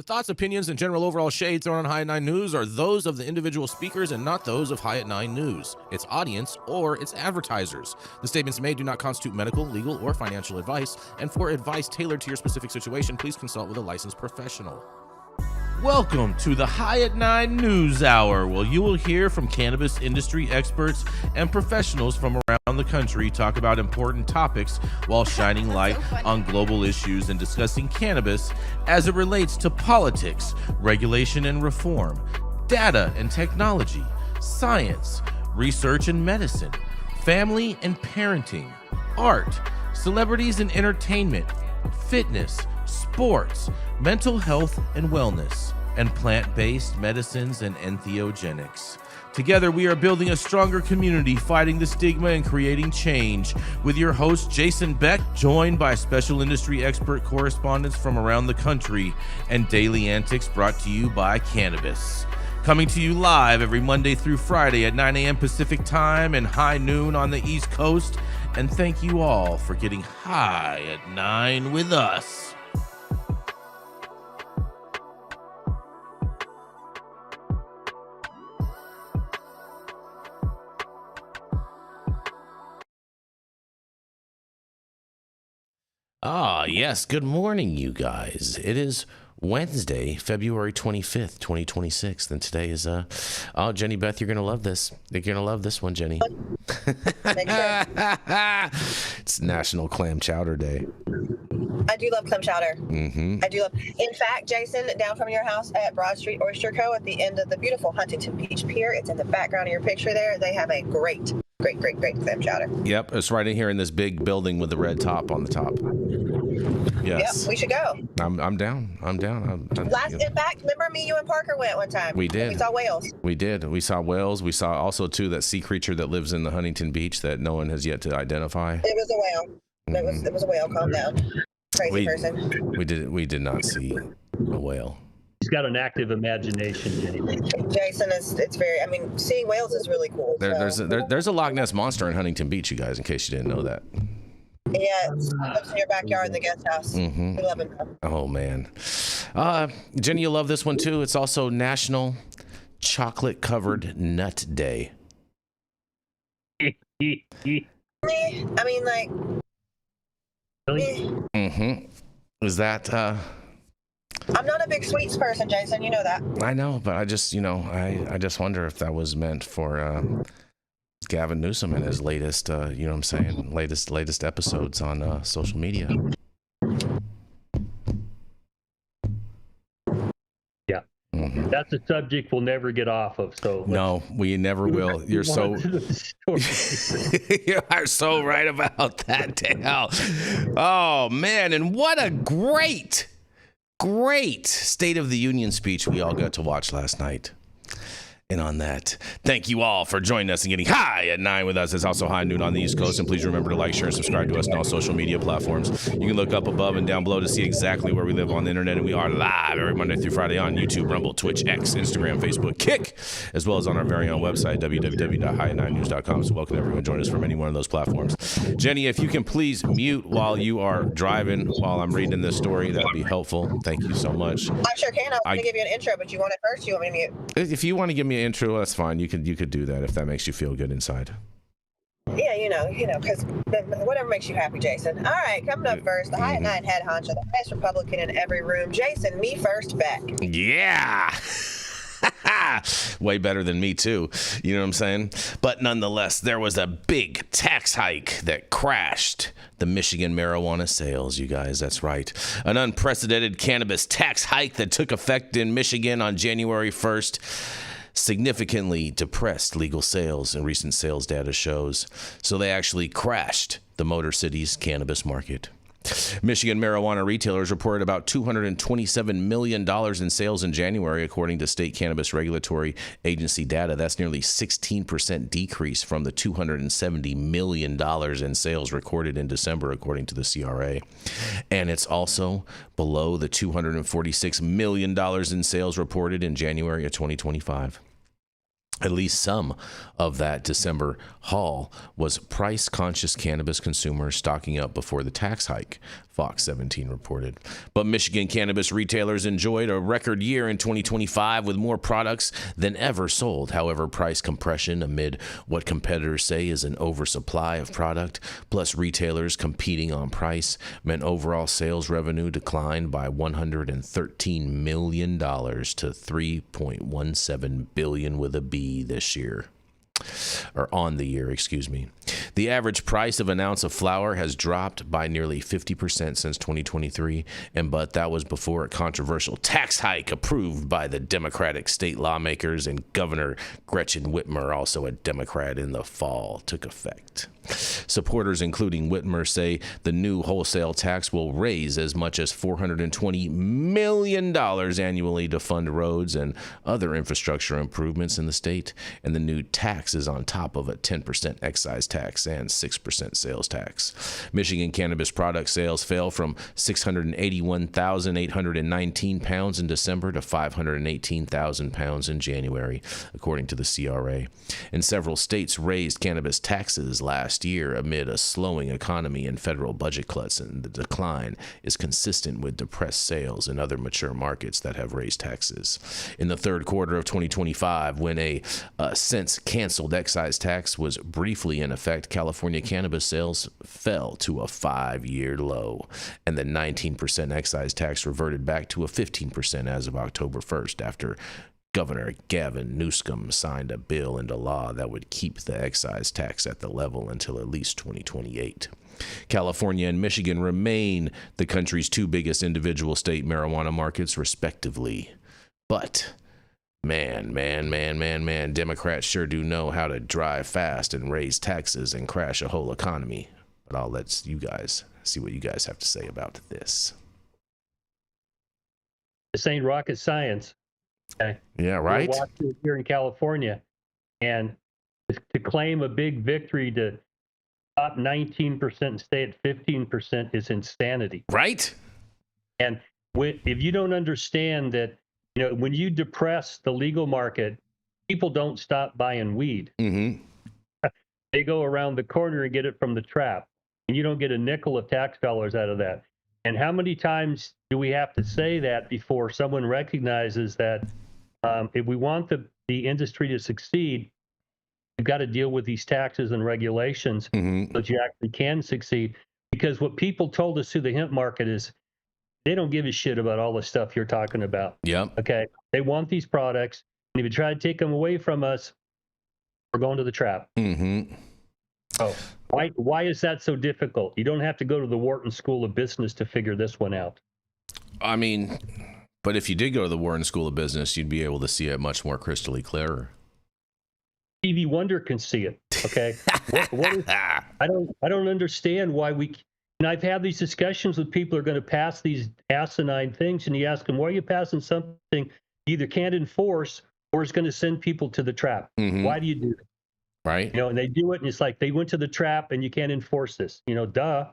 The thoughts, opinions, and general overall shade thrown on High at 9 News are those of the individual speakers and not those of High at 9 News, its audience, or its advertisers. The statements made do not constitute medical, legal, or financial advice, and for advice tailored to your specific situation, please consult with a licensed professional. Welcome to the High at 9 News Hour, where you will hear from cannabis industry experts and professionals from around the country talk about important topics while shining light on global issues and discussing cannabis as it relates to politics, regulation and reform, data and technology, science, research and medicine, family and parenting, art, celebrities and entertainment, fitness, sports, mental health and wellness, and plant-based medicines and entheogenics. Together, we are building a stronger community, fighting the stigma and creating change. With your host, Jason Beck, joined by special industry expert correspondents from around the country, and daily antics brought to you by cannabis. Coming to you live every Monday through Friday at 9 a.m. Pacific time and high noon on the East Coast. And thank you all for getting high at 9 with us. Yes. Good morning, you guys. It is Wednesday, February 25th, 2026. And today is, Jenny Beth, you're going to love this. You're going to love this one, Jenny. It's National Clam Chowder Day. I do love clam chowder. Mm-hmm. I do love. In fact, Jason, down from your house at Broad Street Oyster Co. at the end of the beautiful Huntington Beach Pier, it's in the background of your picture there. They have a great clam chowder. Yep, it's right in here in this big building with the red top on the top. Yes. Yep, we should go. I'm down. In fact, remember me, you and Parker went one time. We did. We saw whales. We did. We saw whales. We saw also too that sea creature that lives in the Huntington Beach that no one has yet to identify. It was a whale. Mm-hmm. It was a whale. Calm down. Crazy person. We did not see a whale. He's got an active imagination, Jenny. Jason it's very. I mean, seeing whales is really cool. There's a Loch Ness monster in Huntington Beach, you guys, in case you didn't know that. Yeah, it lives in your backyard in the guest house. Mm-hmm. We love him. Oh man, Jenny, you'll love this one too. It's also National Chocolate Covered Nut Day. I mean, like. Really? Mm-hmm. Is that? I'm not a big sweets person, Jason. You know that. I know, but I just, I just wonder if that was meant for Gavin Newsom and his latest, latest episodes on social media. Yeah. Mm-hmm. That's a subject we'll never get off of. So no, we never will. You're so you are so right about that, Dale. Oh man, and what a great State of the Union speech we all got to watch last night. And on that, thank you all for joining us and getting high at 9 with us. It's also high noon on the East Coast. And please remember to like, share, and subscribe to us on all social media platforms. You can look up above and down below to see exactly where we live on the internet. And we are live every Monday through Friday on YouTube, Rumble, Twitch, X, Instagram, Facebook, Kick, as well as on our very own website, www.high9news.com. So welcome everyone. Join us from any one of those platforms. Jenny, if you can please mute while you are driving while I'm reading this story, that would be helpful. Thank you so much. I sure can. I want to give you an intro, but you want it first? You want me to mute? If you want to give me an intro, that's fine. You could do that if that makes you feel good inside. Yeah, because whatever makes you happy, Jason. All right, coming up first, the High at 9 head honcho, the best Republican in every room. Jason, me first, Beck. Yeah. Way better than me too. You know what I'm saying? But nonetheless, there was a big tax hike that crashed the Michigan marijuana sales, you guys. That's right. An unprecedented cannabis tax hike that took effect in Michigan on January 1st. Significantly depressed legal sales, and recent sales data shows. So they actually crashed the Motor City's cannabis market. Michigan marijuana retailers reported about $227 million in sales in January, according to state cannabis regulatory agency data. That's nearly 16% decrease from the $270 million in sales recorded in December, according to the CRA. And it's also below the $246 million in sales reported in January of 2025. At least some of that December haul was price-conscious cannabis consumers stocking up before the tax hike, Fox 17 reported. But Michigan cannabis retailers enjoyed a record year in 2025 with more products than ever sold. However, price compression amid what competitors say is an oversupply of product, plus retailers competing on price, meant overall sales revenue declined by $113 million to $3.17 billion with a B this year. Or on the year, excuse me. The average price of an ounce of flour has dropped by nearly 50% since 2023, but that was before a controversial tax hike approved by the Democratic state lawmakers and Governor Gretchen Whitmer, also a Democrat, in the fall, took effect. Supporters, including Whitmer, say the new wholesale tax will raise as much as $420 million annually to fund roads and other infrastructure improvements in the state, and the new tax is on top of a 10% excise tax and 6% sales tax. Michigan cannabis product sales fell from 681,819 pounds in December to 518,000 pounds in January, according to the CRA. And several states raised cannabis taxes last year amid a slowing economy and federal budget cuts, and the decline is consistent with depressed sales in other mature markets that have raised taxes. In the third quarter of 2025, when a since canceled excise tax was briefly in effect, California cannabis sales fell to a 5-year low, and the 19% excise tax reverted back to a 15% as of October 1st after Governor Gavin Newsom signed a bill into law that would keep the excise tax at the level until at least 2028. California and Michigan remain the country's two biggest individual state marijuana markets, respectively. But man, Democrats sure do know how to drive fast and raise taxes and crash a whole economy. But I'll let you guys see what you guys have to say about this. This ain't rocket science. Okay. Yeah, right. We're watching here in California, and to claim a big victory to top 19% and stay at 15% is insanity. Right. And if you don't understand that, when you depress the legal market, people don't stop buying weed. Mm-hmm. They go around the corner and get it from the trap, and you don't get a nickel of tax dollars out of that. And how many times do we have to say that before someone recognizes that if we want the industry to succeed, you've got to deal with these taxes and regulations so that you actually can succeed? Because what people told us through the hemp market is they don't give a shit about all the stuff you're talking about. Yep. Okay. They want these products, and if you try to take them away from us, we're going to the trap. Mm-hmm. Oh, why is that so difficult? You don't have to go to the Wharton School of Business to figure this one out. I mean, but if you did go to the Wharton School of Business, you'd be able to see it much more crystally clearer. TV Wonder can see it. Okay. what is, I don't understand why we. And I've had these discussions with people who are going to pass these asinine things, and you ask them, why are you passing something you either can't enforce or is going to send people to the trap? Mm-hmm. Why do you do that? Right. And they do it, and it's like they went to the trap, and you can't enforce this. Duh.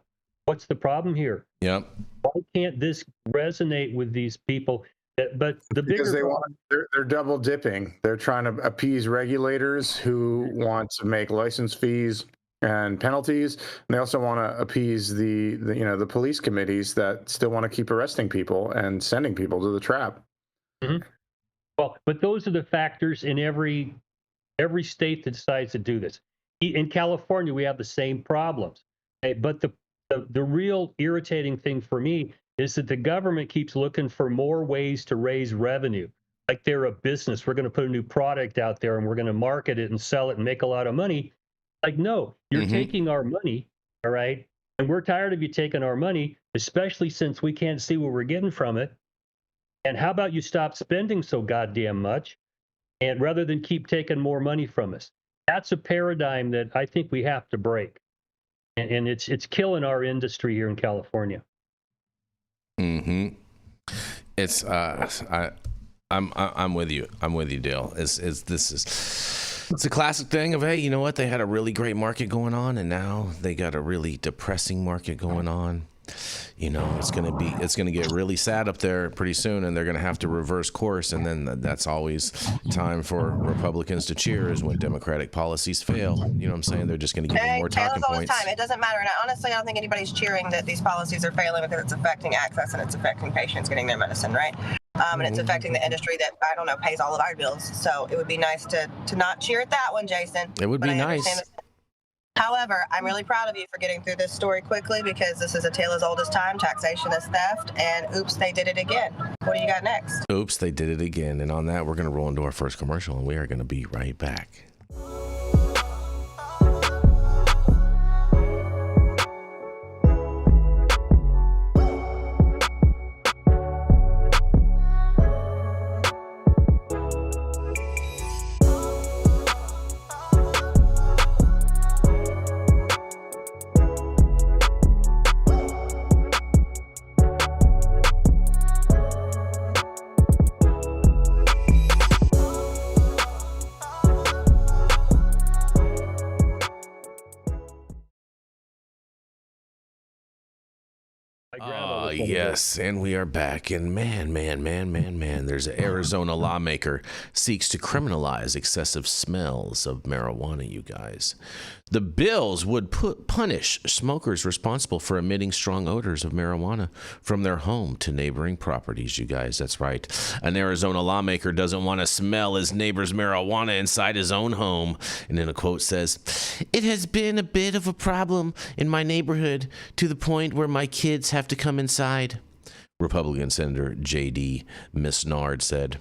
What's the problem here? Yep. Why can't this resonate with these people? But the because bigger they're double dipping. They're trying to appease regulators who want to make license fees and penalties. And they also want to appease the police committees that still want to keep arresting people and sending people to the trap. Mm-hmm. Well, but those are the factors in every state that decides to do this. In California, we have the same problems. Okay? But the real irritating thing for me is that the government keeps looking for more ways to raise revenue. Like they're a business. We're going to put a new product out there and we're going to market it and sell it and make a lot of money. Like, no, you're taking our money, all right? And we're tired of you taking our money, especially since we can't see what we're getting from it. And how about you stop spending so goddamn much, and rather than keep taking more money from us? That's a paradigm that I think we have to break. And it's killing our industry here in California. Mm-hmm. It's I'm with you. I'm with you, Dale. It's a classic thing of, hey, you know what? They had a really great market going on, and now they got a really depressing market going on. it's going to get really sad up there pretty soon, and they're going to have to reverse course. And then that's always time for Republicans to cheer, is when Democratic policies fail. You know what I'm saying? They're just going to give you more talking all points. the time. It doesn't matter. And honestly, I don't think anybody's cheering that these policies are failing, because it's affecting access and it's affecting patients getting their medicine, right? And it's affecting the industry that, I don't know, pays all of our bills. So it would be nice to not cheer at that one, Jason. It would be nice. However, I'm really proud of you for getting through this story quickly, because this is a tale as old as time. Taxation is theft, and oops, they did it again. What do you got next? Oops, they did it again. And on that, we're going to roll into our first commercial, and we are going to be right back. Yes, and we are back. And man, there's an Arizona lawmaker seeks to criminalize excessive smells of marijuana, you guys. The bills would punish smokers responsible for emitting strong odors of marijuana from their home to neighboring properties, you guys. That's right. An Arizona lawmaker doesn't want to smell his neighbor's marijuana inside his own home. And then a quote says, "It has been a bit of a problem in my neighborhood, to the point where my kids have to come inside." Republican Senator J.D. Misnard said,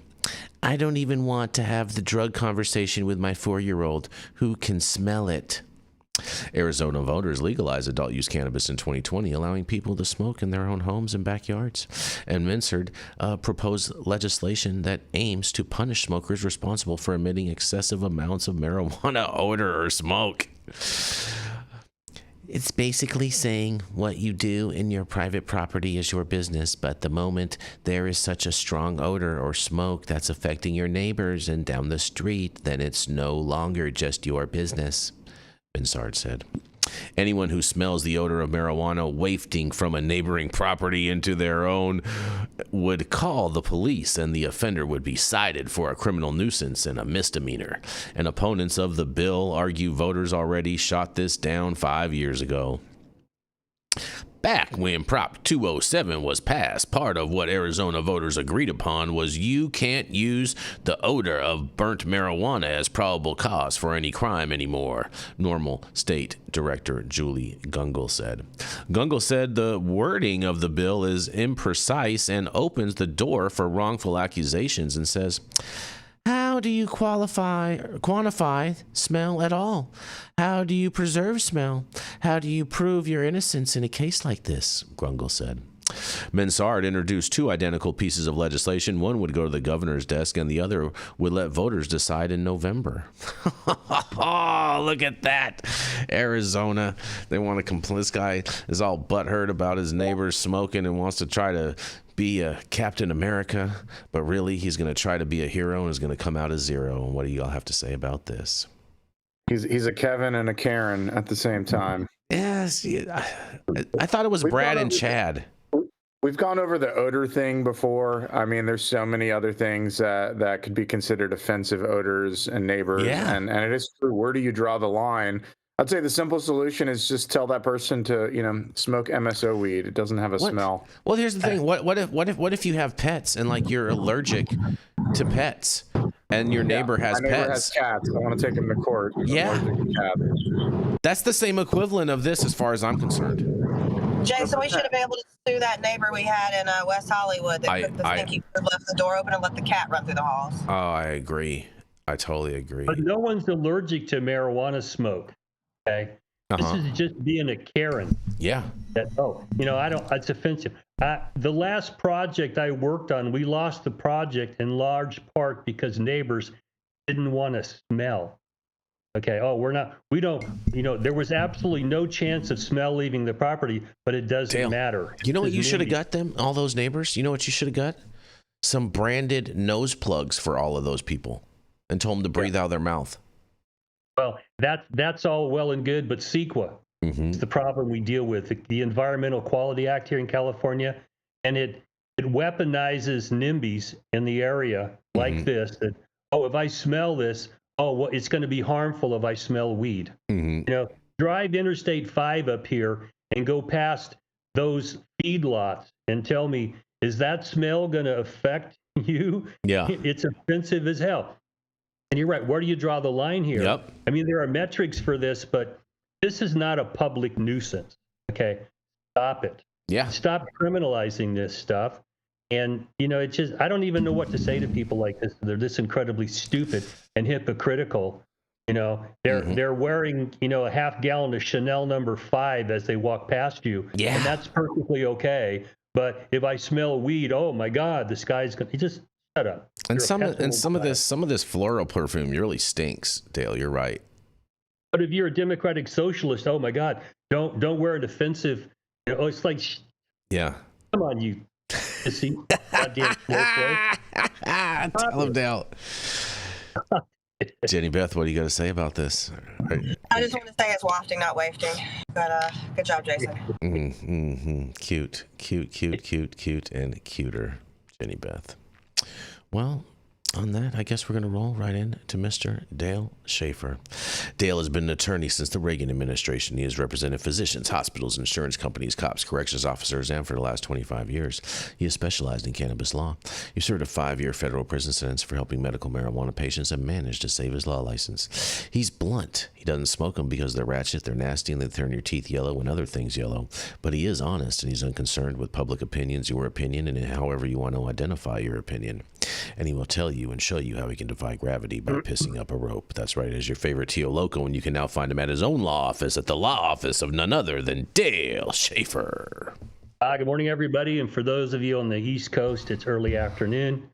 "I don't even want to have the drug conversation with my 4-year-old who can smell it." Arizona voters legalized adult use cannabis in 2020, allowing people to smoke in their own homes and backyards. And Misnard proposed legislation that aims to punish smokers responsible for emitting excessive amounts of marijuana odor or smoke. It's basically saying what you do in your private property is your business, but the moment there is such a strong odor or smoke that's affecting your neighbors and down the street, then it's no longer just your business, Misnard said. Anyone who smells the odor of marijuana wafting from a neighboring property into their own would call the police, and the offender would be cited for a criminal nuisance and a misdemeanor. And opponents of the bill argue voters already shot this down 5 years ago. Back when Prop 207 was passed, part of what Arizona voters agreed upon was you can't use the odor of burnt marijuana as probable cause for any crime anymore, Normal State Director Julie Gungle said. Gungle said the wording of the bill is imprecise and opens the door for wrongful accusations, and says, "How do you quantify smell at all? How do you preserve smell? How do you prove your innocence in a case like this?" Grungle said. Misnard introduced 2 identical pieces of legislation. One would go to the governor's desk, and the other would let voters decide in November. Oh, look at that. Arizona. They want to this guy is all butthurt about his neighbors smoking and wants to try to be a Captain America, but really he's going to try to be a hero and is going to come out as zero. And what do y'all have to say about this? He's a Kevin and a Karen at the same time. Yes, I thought it was Brad and Chad. We've gone over the odor thing before. I mean, there's so many other things that could be considered offensive odors and neighbors. Yeah. And it is true. Where do you draw the line? I'd say the simple solution is just tell that person to, smoke MSO weed. It doesn't have a smell. Well, here's the thing. What if you have pets and like you're allergic to pets and your neighbor has my neighbor pets? has cats. I want to take them to court. Yeah. I'm allergic to cats. That's the same equivalent of this as far as I'm concerned. Jason, we should have been able to sue that neighbor we had in West Hollywood that cooked the stinky food, left the door open, and let the cat run through the halls. Oh, I agree. I totally agree. But no one's allergic to marijuana smoke. Okay. This is just being a Karen. Yeah. It's offensive. The last project I worked on, we lost the project in large part because neighbors didn't want to smell. Okay. There was absolutely no chance of smell leaving the property, but it doesn't matter. You know what you should have got them, all those neighbors? You know what you should have got? Some branded nose plugs for all of those people and told them to breathe out of their mouth. Well, that's all well and good, but CEQA, It's the problem we deal with. The Environmental Quality Act here in California, and it weaponizes NIMBYs in the area like this. That, oh, if I smell this, oh, well, it's going to be harmful if I smell weed. You know, drive Interstate 5 up here and go past those feedlots and tell me, is that smell going to affect you? Yeah. It's offensive as hell. And you're right. Where do you draw the line here? Yep. I mean, there are metrics for this, but this is not a public nuisance. Okay. Stop it. Yeah. Stop criminalizing this stuff. And, you know, it's just, I don't even know what to say to people like this. They're this incredibly stupid and hypocritical. You know, they're wearing, you know, a half gallon of Chanel No. 5 as they walk past you. Yeah. And that's perfectly okay. But if I smell weed, oh my God, this guy's going to just shut up. And You're some of this floral perfume really stinks, Dale. You're right. But if you're a democratic socialist, oh my God, don't wear an offensive. You know, it's like, Yeah. come on, you see, goddamn snowflake. Tell him, Dale. Jenny Beth, what do you got to say about this? I just want to say it's wafting, not wafting. But good job, Jason. Cute, and cuter, Jenny Beth. Well, on that, I guess we're going to roll right into Mr. Dale Schafer. Dale has been an attorney since the Reagan administration. He has represented physicians, hospitals, insurance companies, cops, corrections officers, and for the last 25 years, he has specialized in cannabis law. He served a 5-year federal prison sentence for helping medical marijuana patients and managed to save his law license. He's blunt. He doesn't smoke them because they're ratchet, they're nasty, and they turn your teeth yellow and other things yellow. But he is honest, and he's unconcerned with public opinions, your opinion, and however you want to identify your opinion. And he will tell you and show you how he can defy gravity by pissing up a rope. That's right, as your favorite Tio Loco, and you can now find him at his own law office at the law office of none other than Dale Schafer. Good morning, everybody. And for those of you on the East Coast, it's early afternoon.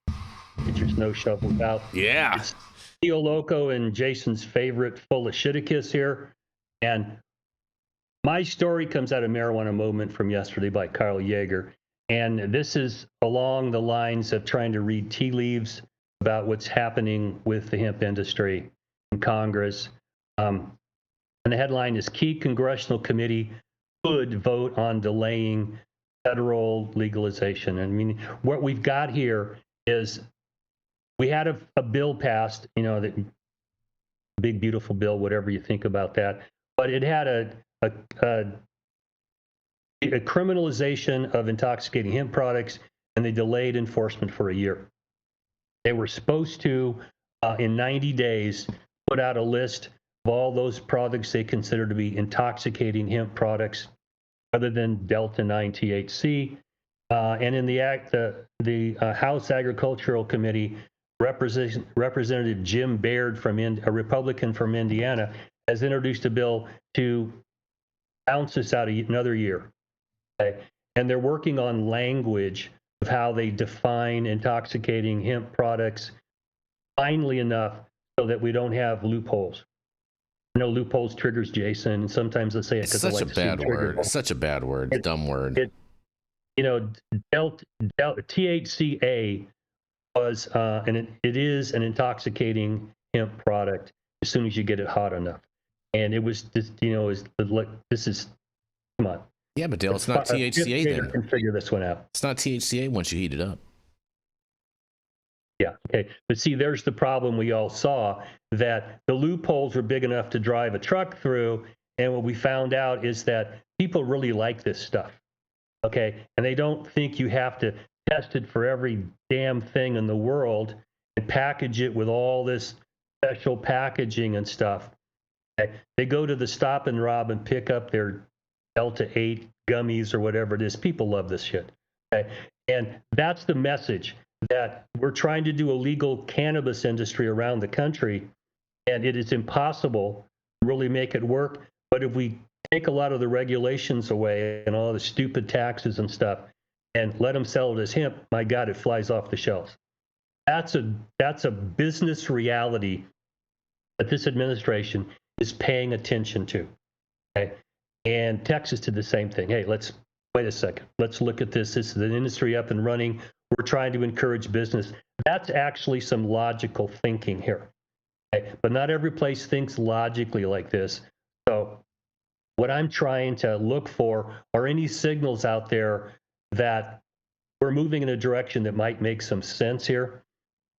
Get your snow shovels out. Yeah. It's Tio Loco and Jason's favorite full of shitakis here. And my story comes out of Marijuana Moment from yesterday by Kyle Yeager. And this is along the lines of trying to read tea leaves about what's happening with the hemp industry in Congress. And the headline is Key Congressional Committee could vote on delaying federal legalization. I mean, what we've got here is we had a bill passed, you know, that big, beautiful bill, whatever you think about that, but it had a criminalization of intoxicating hemp products, and they delayed enforcement for a year. They were supposed to, in 90 days, put out a list of all those products they consider to be intoxicating hemp products, other than Delta-9 THC. And in the act, the House Agricultural Committee, Representative Jim Baird, a Republican from Indiana, has introduced a bill to bounce this out another year. Okay. And they're working on language of how they define intoxicating hemp products finely enough so that we don't have loopholes. I know loopholes triggers Jason, and sometimes let's say it It's because such a bad word. It's such a bad word. Dumb word. You know, THCA was, and it is an intoxicating hemp product as soon as you get it hot enough. And it was just, you know, this is, come on. Yeah, but Dale, it's not THCA then. Can figure this one out. It's not THCA once you heat it up. Yeah, okay. But see, there's the problem we all saw, that the loopholes were big enough to drive a truck through, and what we found out is that people really like this stuff, okay? And they don't think you have to test it for every damn thing in the world and package it with all this special packaging and stuff. Okay? They go to the Stop and Rob and pick up their Delta-8 gummies or whatever it is. People love this shit. Okay? And that's the message, that we're trying to do a legal cannabis industry around the country, and it is impossible to really make it work. But if we take a lot of the regulations away and all the stupid taxes and stuff and let them sell it as hemp, my God, it flies off the shelves. That's a business reality that this administration is paying attention to. Okay? And Texas did the same thing. Hey, wait a second. Let's look at this. This is an industry up and running. We're trying to encourage business. That's actually some logical thinking here. Okay? But not every place thinks logically like this. So What I'm trying to look for are any signals out there that we're moving in a direction that might make some sense here,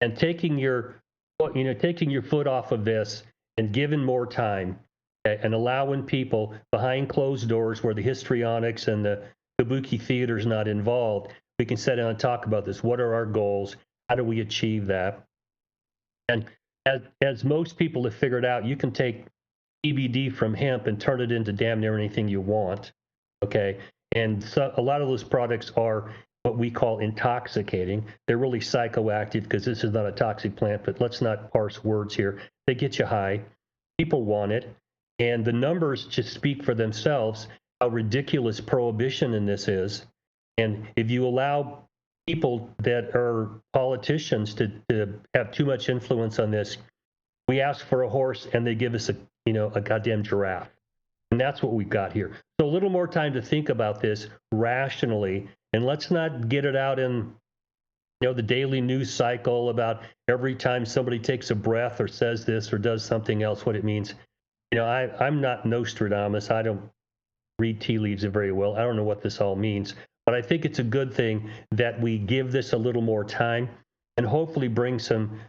and taking your foot off of this and giving more time, okay, and allowing people behind closed doors where the histrionics and the kabuki theater is not involved. We can sit down and talk about this. What are our goals? How do we achieve that? And as most people have figured out, you can take CBD from hemp and turn it into damn near anything you want. Okay. And so a lot of those products are what we call intoxicating. They're really psychoactive because this is not a toxic plant, but let's not parse words here. They get you high. People want it. And the numbers just speak for themselves, how ridiculous prohibition in this is. And if you allow people that are politicians to have too much influence on this, we ask for a horse and they give us a goddamn giraffe. And that's what we've got here. So a little more time to think about this rationally, and let's not get it out in the daily news cycle about every time somebody takes a breath or says this or does something else, what it means. I'm not Nostradamus. I don't read tea leaves very well. I don't know what this all means, but I think it's a good thing that we give this a little more time and hopefully bring some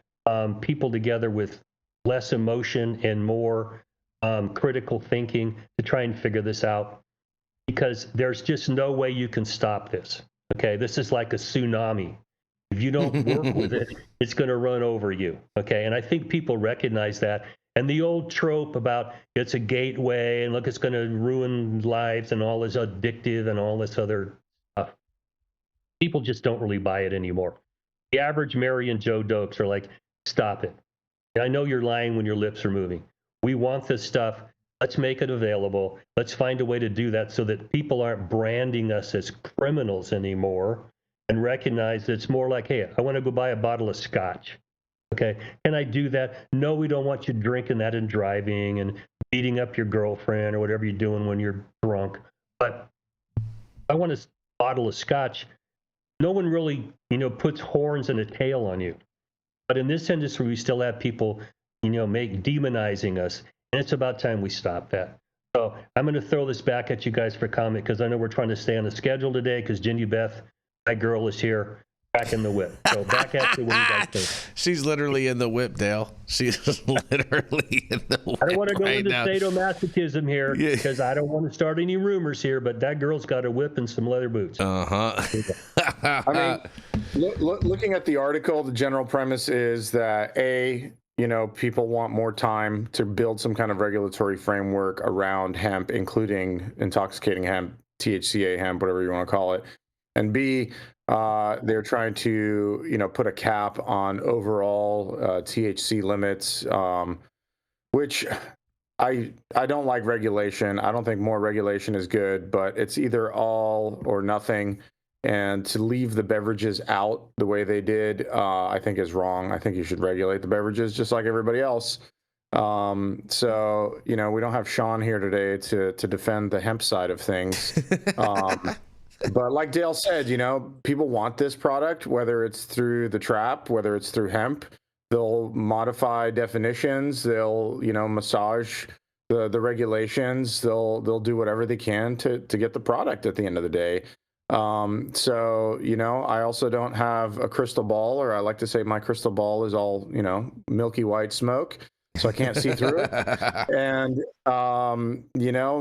people together with less emotion and more critical thinking to try and figure this out, because there's just no way you can stop this. Okay, this is like a tsunami. If you don't work with it, it's going to run over you. Okay, and I think people recognize that. And the old trope about it's a gateway and look, it's going to ruin lives and all this addictive and all this other stuff. People just don't really buy it anymore. The average Mary and Joe dopes are like, stop it. I know you're lying when your lips are moving. We want this stuff. Let's make it available. Let's find a way to do that so that people aren't branding us as criminals anymore and recognize that it's more like, hey, I want to go buy a bottle of scotch. Okay, can I do that? No, we don't want you drinking that and driving and beating up your girlfriend or whatever you're doing when you're drunk. But I want a bottle of scotch. No one really, puts horns and a tail on you. But in this industry, we still have people, demonizing us. And it's about time we stop that. So I'm going to throw this back at you guys for comment, because I know we're trying to stay on the schedule today because Ginny Beth, my girl, is here. Back in the whip. So back at you when you guys think. She's literally in the whip, Dale. She's literally in the whip. I don't want to go right into now. Sadomasochism here because I don't want to start any rumors here, but that girl's got a whip and some leather boots. I mean, looking at the article, the general premise is that people want more time to build some kind of regulatory framework around hemp, including intoxicating hemp, THCA hemp, whatever you want to call it. And B, they're trying to, put a cap on overall THC limits, which I don't like regulation. I don't think more regulation is good, but it's either all or nothing. And to leave the beverages out the way they did, I think is wrong. I think you should regulate the beverages just like everybody else. So, we don't have Sean here today to defend the hemp side of things. But like Dale said, people want this product, whether it's through the trap, whether it's through hemp. They'll modify definitions. They'll, massage the regulations. They'll do whatever they can to get the product at the end of the day. So, I also don't have a crystal ball, or I like to say my crystal ball is all, milky white smoke. So I can't see through it. And,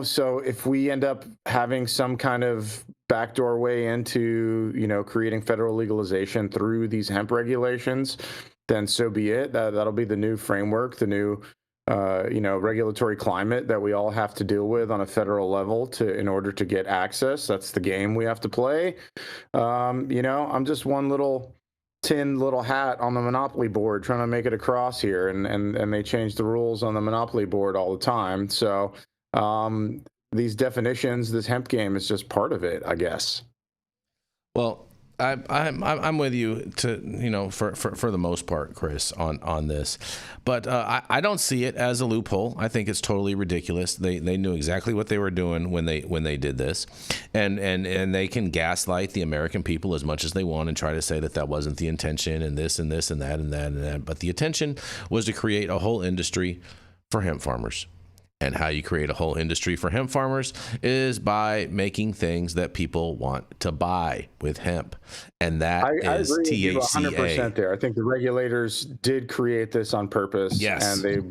so if we end up having some kind of backdoor way into, creating federal legalization through these hemp regulations, then so be it. That'll be the new framework, the new, regulatory climate that we all have to deal with on a federal level in order to get access. That's the game we have to play. I'm just one little hat on the Monopoly board trying to make it across here, and they change the rules on the Monopoly board all the time. So these definitions, this hemp game is just part of it, I guess. Well, I'm with you for the most part, Chris, on this, but I don't see it as a loophole. I think it's totally ridiculous. They knew exactly what they were doing when they did this, and they can gaslight the American people as much as they want and try to say that wasn't the intention and this and this and that and that and that. But the intention was to create a whole industry for hemp farmers. And how you create a whole industry for hemp farmers is by making things that people want to buy with hemp. And that is I agree THCA. with you 100% there. I think the regulators did create this on purpose. Yes. And they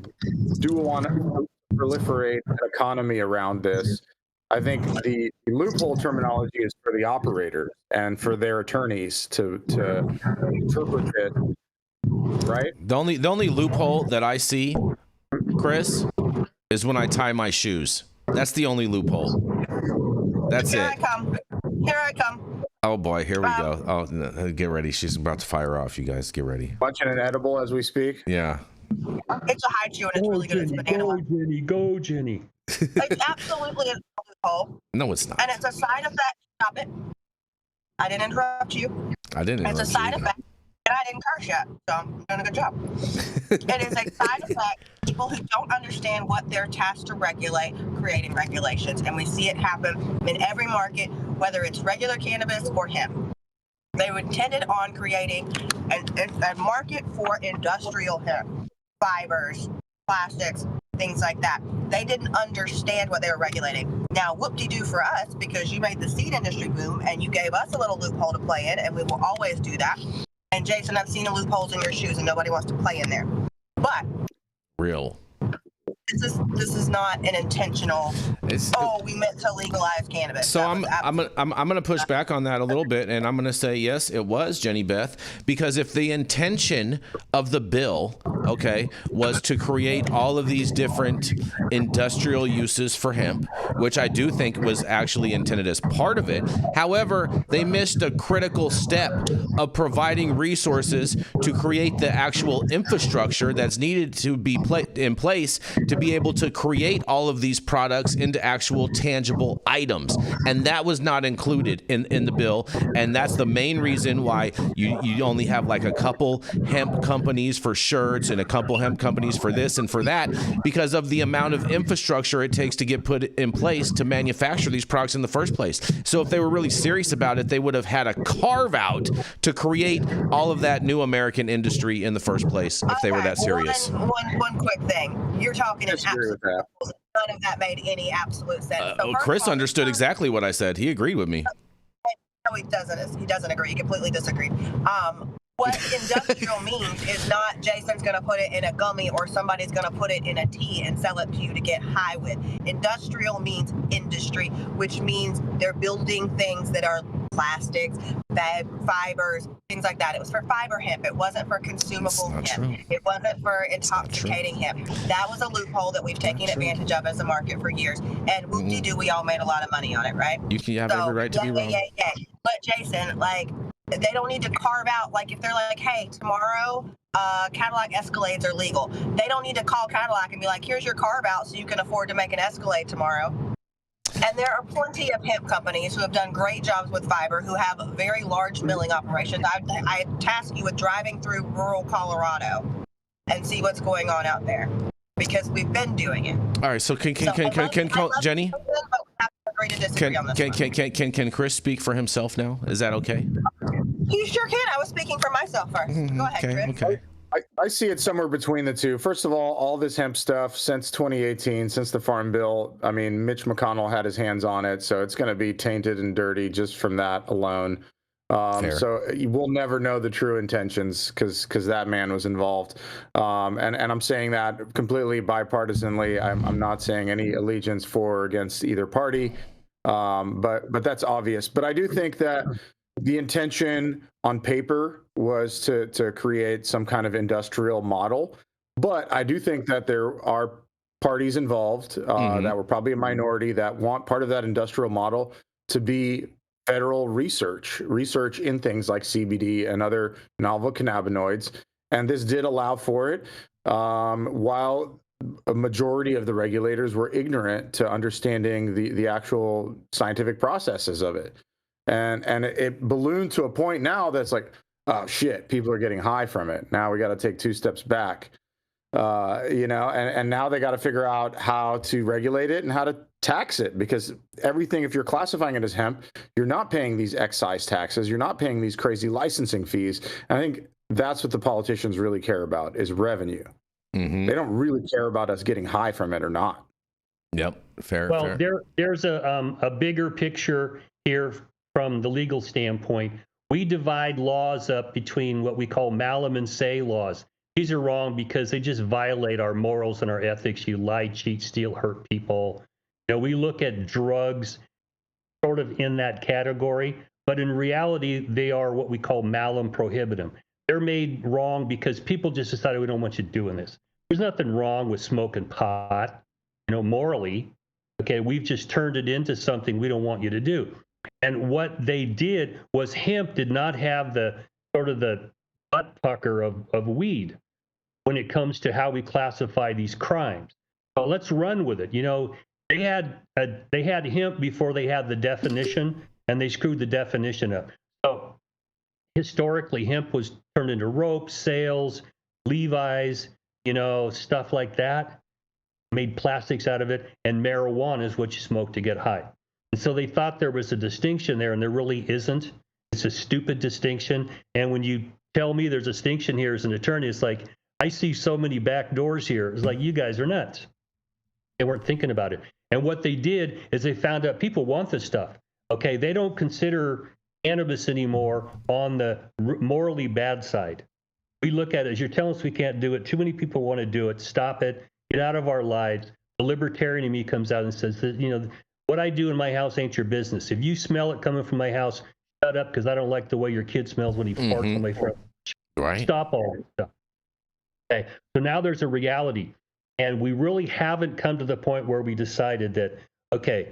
do want to proliferate an economy around this. I think the loophole terminology is for the operators and for their attorneys to interpret it, right? The only loophole that I see, Chris, is when I tie my shoes. That's the only loophole. That's Here it. Here I come. Oh boy, here we go. Oh, no, get ready. She's about to fire off. You guys get ready. Munching an edible as we speak. Yeah. It's a high chew and it's really good. It's banana. Go, Jenny. Go, Jenny. It's absolutely a loophole. No, it's not. And it's a side effect. Stop it. I didn't interrupt you. I didn't. It's a side effect. And I didn't curse yet, so I'm doing a good job. It is a side effect. People who don't understand what they're tasked to regulate, creating regulations. And we see it happen in every market, whether it's regular cannabis or hemp. They were intended on creating a market for industrial hemp, fibers, plastics, things like that. They didn't understand what they were regulating. Now, whoop-de-doo for us, because you made the seed industry boom and you gave us a little loophole to play in, and we will always do that. And Jason, I've seen the loopholes in your shoes and nobody wants to play in there. But Real. this is not an intentional, we meant to legalize cannabis. So I'm gonna push back on that a little bit, and I'm gonna say yes, it was, Jenny Beth, because if the intention of the bill, okay, was to create all of these different industrial uses for hemp, which I do think was actually intended as part of it. However, they missed a critical step of providing resources to create the actual infrastructure that's needed to be in place to be able to create all of these products into actual tangible items. And that was not included in the bill. And that's the main reason why you only have like a couple hemp companies for shirts and a couple hemp companies for this and for that, because of the amount of infrastructure it takes to get put in place to manufacture these products in the first place. So if they were really serious about it, they would have had a carve out to create all of that new American industry in the first place if they were that serious. One quick thing. You're talking in absolute. None of that made any absolute sense. So Chris understood exactly what I said. He agreed with me. No, he doesn't. He doesn't agree. He completely disagreed. What industrial means is not Jason's going to put it in a gummy or somebody's going to put it in a tea and sell it to you to get high with. Industrial means industry, which means they're building things that are plastics, fibers, things like that. It was for fiber hemp. It wasn't for consumable hemp. True. It wasn't for intoxicating hemp. That was a loophole that we've taken advantage of as a market for years. And whoop-de-doo, we all made a lot of money on it, right? You can have every right to be wrong. Yeah. But Jason, they don't need to carve out, if they're like, hey, tomorrow Cadillac Escalades are legal. They don't need to call Cadillac and be like, here's your carve out so you can afford to make an Escalade tomorrow. And there are plenty of hemp companies who have done great jobs with fiber, who have very large milling operations. I task you with driving through rural Colorado and see what's going on out there, because we've been doing it. All right, so can Jenny? Can Chris speak for himself now? Is that okay? You sure can. I was speaking for myself first. Go ahead, Chris. Okay. I see it somewhere between the two. First of all this hemp stuff since 2018, since the Farm Bill, I mean, Mitch McConnell had his hands on it, so it's going to be tainted and dirty just from that alone. So you will never know the true intentions because that man was involved. And I'm saying that completely bipartisanly. I'm not saying any allegiance for or against either party, but that's obvious. But I do think that the intention on paper was to create some kind of industrial model. But I do think that there are parties involved that were probably a minority that want part of that industrial model to be federal research in things like CBD and other novel cannabinoids. And this did allow for it, while a majority of the regulators were ignorant to understanding the actual scientific processes of it. And it ballooned to a point now that's like, oh shit, people are getting high from it. Now we got to take 2 steps back, and now they got to figure out how to regulate it and how to tax it, because everything, if you're classifying it as hemp, you're not paying these excise taxes. You're not paying these crazy licensing fees. And I think that's what the politicians really care about, is revenue. They don't really care about us getting high from it or not. Yep. Fair. Well, there's a bigger picture here from the legal standpoint. We divide laws up between what we call malum and se laws. These are wrong because they just violate our morals and our ethics. You lie, cheat, steal, hurt people. We look at drugs sort of in that category, but in reality, they are what we call malum prohibitum. They're made wrong because people just decided we don't want you doing this. There's nothing wrong with smoking pot, morally. Okay, we've just turned it into something we don't want you to do. And what they did was hemp did not have the sort of the butt pucker of weed when it comes to how we classify these crimes. So let's run with it. They had hemp before they had the definition, and they screwed the definition up. So historically, hemp was turned into rope, sails, Levi's, stuff like that. Made plastics out of it, and marijuana is what you smoke to get high. And so they thought there was a distinction there, and there really isn't. It's a stupid distinction. And when you tell me there's a distinction here as an attorney, it's like, I see so many back doors here. It's like, you guys are nuts. They weren't thinking about it. And what they did is they found out people want this stuff. Okay, they don't consider cannabis anymore on the morally bad side. We look at it as, you're telling us we can't do it. Too many people want to do it. Stop it. Get out of our lives. The libertarian in me comes out and says that, what I do in my house ain't your business. If you smell it coming from my house, shut up, because I don't like the way your kid smells when he farts on my front. Right. Stop all this stuff. Okay. So now there's a reality. And we really haven't come to the point where we decided that, okay,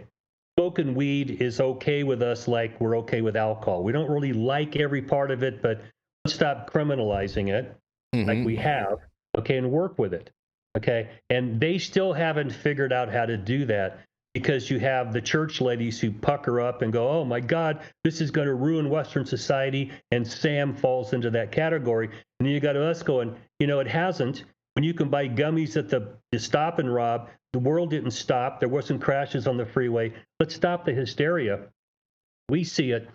smoking weed is okay with us like we're okay with alcohol. We don't really like every part of it, but let's stop criminalizing it like we have, okay, and work with it. Okay, and they still haven't figured out how to do that because you have the church ladies who pucker up and go, oh my God, this is going to ruin Western society, and Sam falls into that category. And then you got us going, it hasn't. When you can buy gummies at the Stop and Rob, the world didn't stop. There wasn't crashes on the freeway. Let's stop the hysteria. We see it,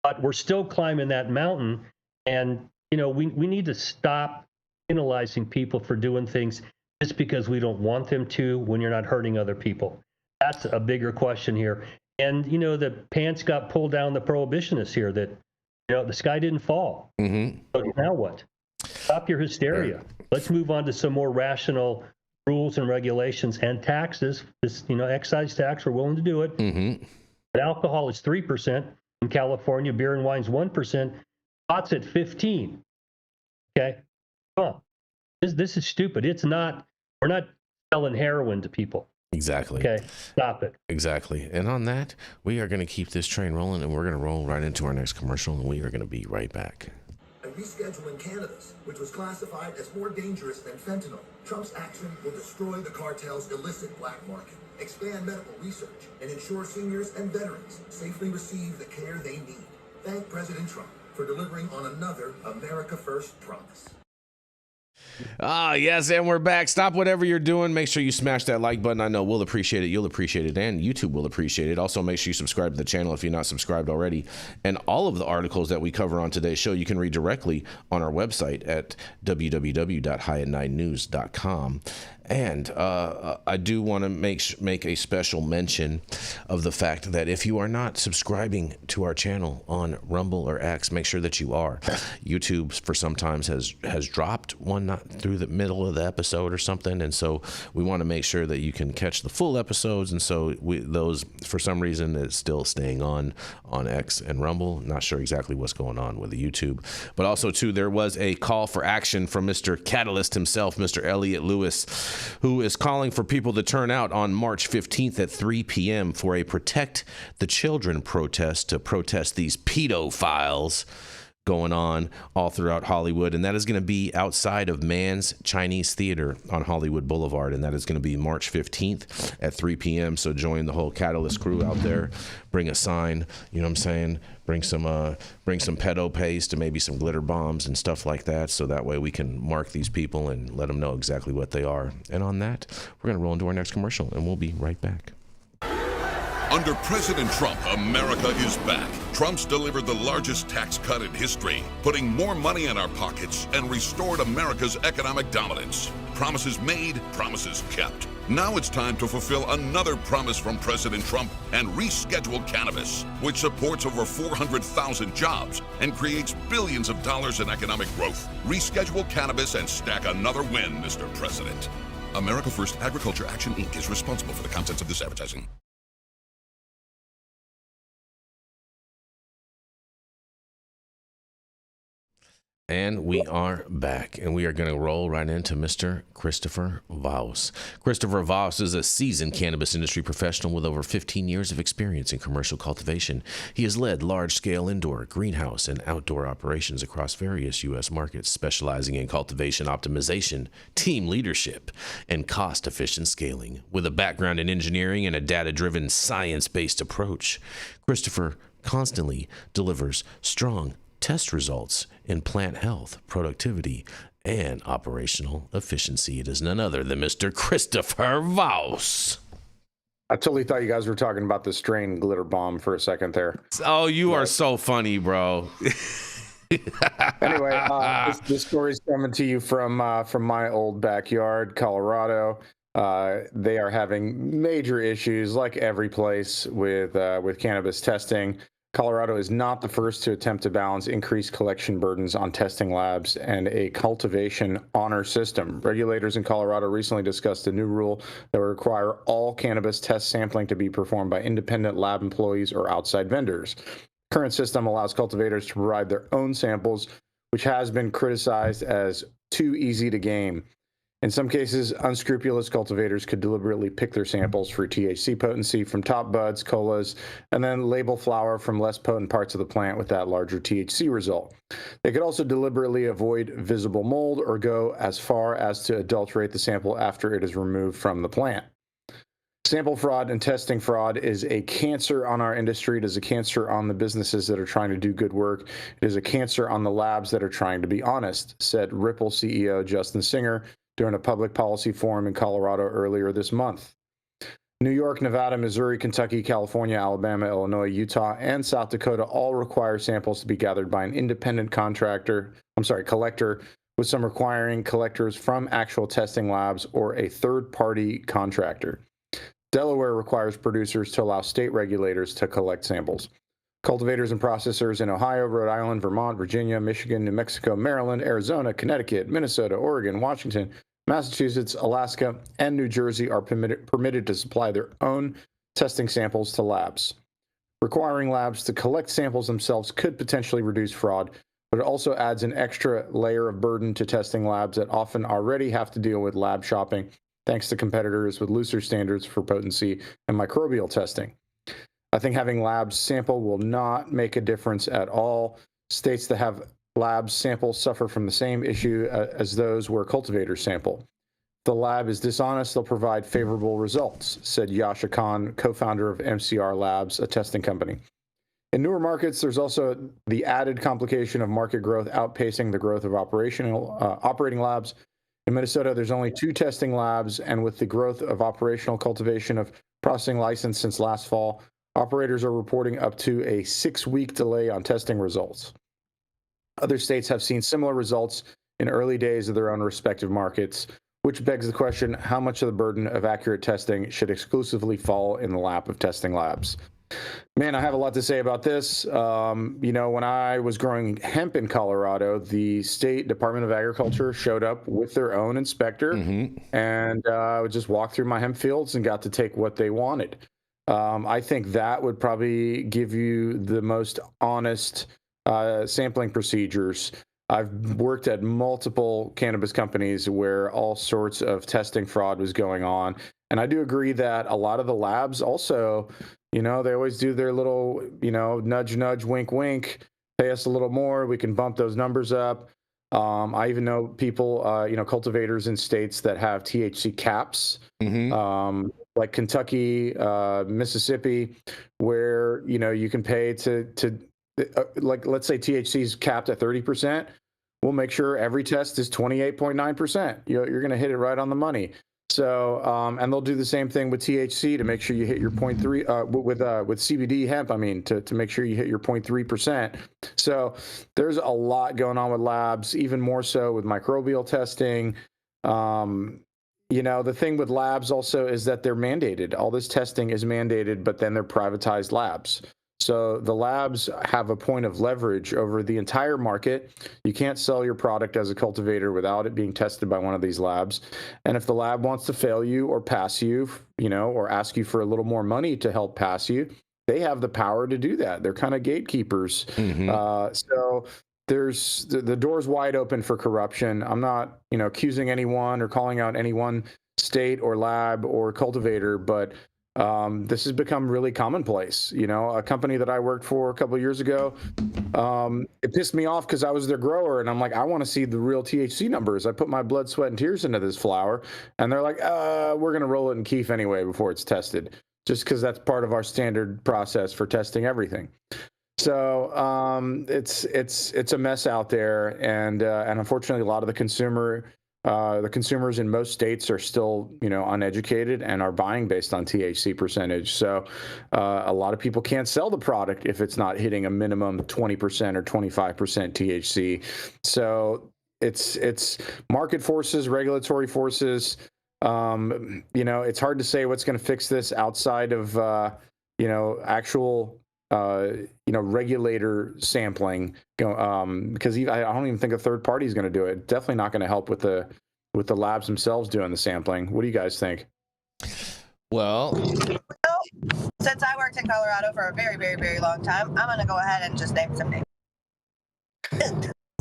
but we're still climbing that mountain. And, we need to stop penalizing people for doing things just because we don't want them to when you're not hurting other people. That's a bigger question here. And, the pants got pulled down the prohibitionists here that, the sky didn't fall. So now what? Stop your hysteria. Let's move on to some more rational rules and regulations and taxes. This, excise tax, we're willing to do it. But alcohol is 3% in California. Beer and wine's 1%. Pot's at 15%. Okay? Come on. This is stupid. We're not selling heroin to people. Exactly. Okay, stop it. Exactly. And on that, we are going to keep this train rolling, and we're going to roll right into our next commercial, and we are going to be right back. Rescheduling cannabis, which was classified as more dangerous than fentanyl. Trump's action will destroy the cartel's illicit black market, expand medical research, and ensure seniors and veterans safely receive the care they need. Thank President Trump for delivering on another America First promise. Yes, and we're back. Stop whatever you're doing. Make sure you smash that like button. I know we'll appreciate it. You'll appreciate it, and YouTube will appreciate it. Also, make sure you subscribe to the channel if you're not subscribed already. And all of the articles that we cover on today's show, you can read directly on our website at www.high9news.com. And I do want to make a special mention of the fact that if you are not subscribing to our channel on Rumble or X, make sure that you are. YouTube for sometimes has dropped one not through the middle of the episode or something, and so we want to make sure that you can catch the full episodes. And so those, for some reason, is still staying on X and Rumble. Not sure exactly what's going on with the YouTube, but also too, there was a call for action from Mr. Catalyst himself, Mr. Elliot Lewis, who is calling for people to turn out on March 15th at 3 p.m. for a Protect the Children protest to protest these pedophiles going on all throughout Hollywood. And that is going to be outside of Mann's Chinese Theater on Hollywood Boulevard. And that is going to be March 15th at 3 p.m. So join the whole Catalyst crew out there. Bring a sign, you know what I'm saying? Bring some pedo paste and maybe some glitter bombs and stuff like that. So that way we can mark these people and let them know exactly what they are. And on that, we're going to roll into our next commercial, and we'll be right back. Under President Trump, America is back. Trump's delivered the largest tax cut in history, putting more money in our pockets and restored America's economic dominance. Promises made, promises kept. Now it's time to fulfill another promise from President Trump and reschedule cannabis, which supports over 400,000 jobs and creates billions of dollars in economic growth. Reschedule cannabis and stack another win, Mr. President. America First Agriculture Action Inc. is responsible for the contents of this advertising. And we are back, and we are going to roll right into Mr. Christopher Vaos. Christopher Vaos is a seasoned cannabis industry professional with over 15 years of experience in commercial cultivation. He has led large-scale indoor, greenhouse, and outdoor operations across various U.S. markets, specializing in cultivation optimization, team leadership, and cost-efficient scaling. With a background in engineering and a data-driven, science-based approach, Christopher constantly delivers strong test results in plant health, productivity, and operational efficiency. It is none other than Mr. Christopher Vaos. I totally thought you guys were talking about the strain glitter bomb for a second there. Oh, you are so funny, bro. Anyway, this story is coming to you from my old backyard, Colorado. They are having major issues, like every place, with cannabis testing. Colorado is not the first to attempt to balance increased collection burdens on testing labs and a cultivation honor system. Regulators in Colorado recently discussed a new rule that will require all cannabis test sampling to be performed by independent lab employees or outside vendors. The current system allows cultivators to provide their own samples, which has been criticized as too easy to game. In some cases, unscrupulous cultivators could deliberately pick their samples for THC potency from top buds, colas, and then label flower from less potent parts of the plant with that larger THC result. They could also deliberately avoid visible mold or go as far as to adulterate the sample after it is removed from the plant. Sample fraud and testing fraud is a cancer on our industry. It is a cancer on the businesses that are trying to do good work. It is a cancer on the labs that are trying to be honest, said Ripple CEO Justin Singer during a public policy forum in Colorado earlier this month. New York, Nevada, Missouri, Kentucky, California, Alabama, Illinois, Utah, and South Dakota all require samples to be gathered by an independent collector, with some requiring collectors from actual testing labs or a third-party contractor. Delaware requires producers to allow state regulators to collect samples. Cultivators and processors in Ohio, Rhode Island, Vermont, Virginia, Michigan, New Mexico, Maryland, Arizona, Connecticut, Minnesota, Oregon, Washington, Massachusetts, Alaska, and New Jersey are permitted to supply their own testing samples to labs. Requiring labs to collect samples themselves could potentially reduce fraud, but it also adds an extra layer of burden to testing labs that often already have to deal with lab shopping, thanks to competitors with looser standards for potency and microbial testing. I think having labs sample will not make a difference at all. States that have labs sample suffer from the same issue as those where cultivators sample. If the lab is dishonest, they'll provide favorable results, said Yasha Khan, co-founder of MCR Labs, a testing company. In newer markets, there's also the added complication of market growth outpacing the growth of operating labs. In Minnesota, there's only 2 testing labs, and with the growth of operational cultivation of processing license since last fall, operators are reporting up to a 6-week delay on testing results. Other states have seen similar results in early days of their own respective markets, which begs the question, how much of the burden of accurate testing should exclusively fall in the lap of testing labs? Man, I have a lot to say about this. When I was growing hemp in Colorado, the state Department of Agriculture showed up with their own inspector, and I would just walk through my hemp fields and got to take what they wanted. I think that would probably give you the most honest sampling procedures. I've worked at multiple cannabis companies where all sorts of testing fraud was going on. And I do agree that a lot of the labs also, they always do their little, nudge, nudge, wink, wink, pay us a little more. We can bump those numbers up. I even know people, cultivators in states that have THC caps, like Kentucky, Mississippi, where, you can pay to let's say THC is capped at 30%. We'll make sure every test is 28.9%. You're going to hit it right on the money. So, and they'll do the same thing with THC to make sure you hit your 0.3, with CBD hemp, to make sure you hit your 0.3%. So there's a lot going on with labs, even more so with microbial testing. the thing with labs also is that they're mandated. All this testing is mandated, but then they're privatized labs. So the labs have a point of leverage over the entire market. You can't sell your product as a cultivator without it being tested by one of these labs. And if the lab wants to fail you or pass you, or ask you for a little more money to help pass you, they have the power to do that. They're kind of gatekeepers. So there's the door's wide open for corruption. I'm not, accusing anyone or calling out any one state or lab or cultivator, but this has become really commonplace. A company that I worked for a couple of years ago, it pissed me off because I was their grower, and I'm like, I want to see the real THC numbers. I put my blood, sweat, and tears into this flower, and they're like, we're going to roll it in keef anyway before it's tested, just because that's part of our standard process for testing everything. So it's a mess out there, and unfortunately, a lot of the consumers in most states are still uneducated and are buying based on THC percentage. So a lot of people can't sell the product if it's not hitting a minimum 20% or 25% THC. So it's market forces, regulatory forces. It's hard to say what's going to fix this outside of actual regulator sampling, because I don't even think a third party is going to do it. Definitely not going to help with the labs themselves doing the sampling. What do you guys think? Well, since I worked in Colorado for a very, very, very long time, I'm going to go ahead and just name some names.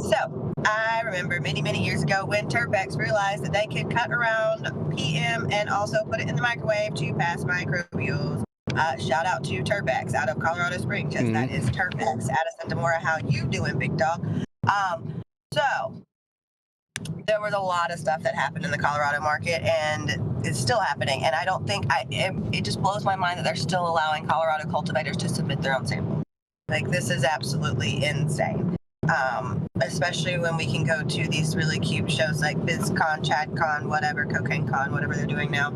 So I remember many, many years ago when Terpex realized that they could cut around PM and also put it in the microwave to pass microbials. Shout out to Terpex out of Colorado Springs, because that is Terpex. Addison Demora, how you doing, big dog? So there was a lot of stuff that happened in the Colorado market, and it's still happening. And I don't think it just blows my mind that they're still allowing Colorado cultivators to submit their own samples. Like, this is absolutely insane. Especially when we can go to these really cute shows like BizCon, ChadCon, whatever, CocaineCon, whatever they're doing now,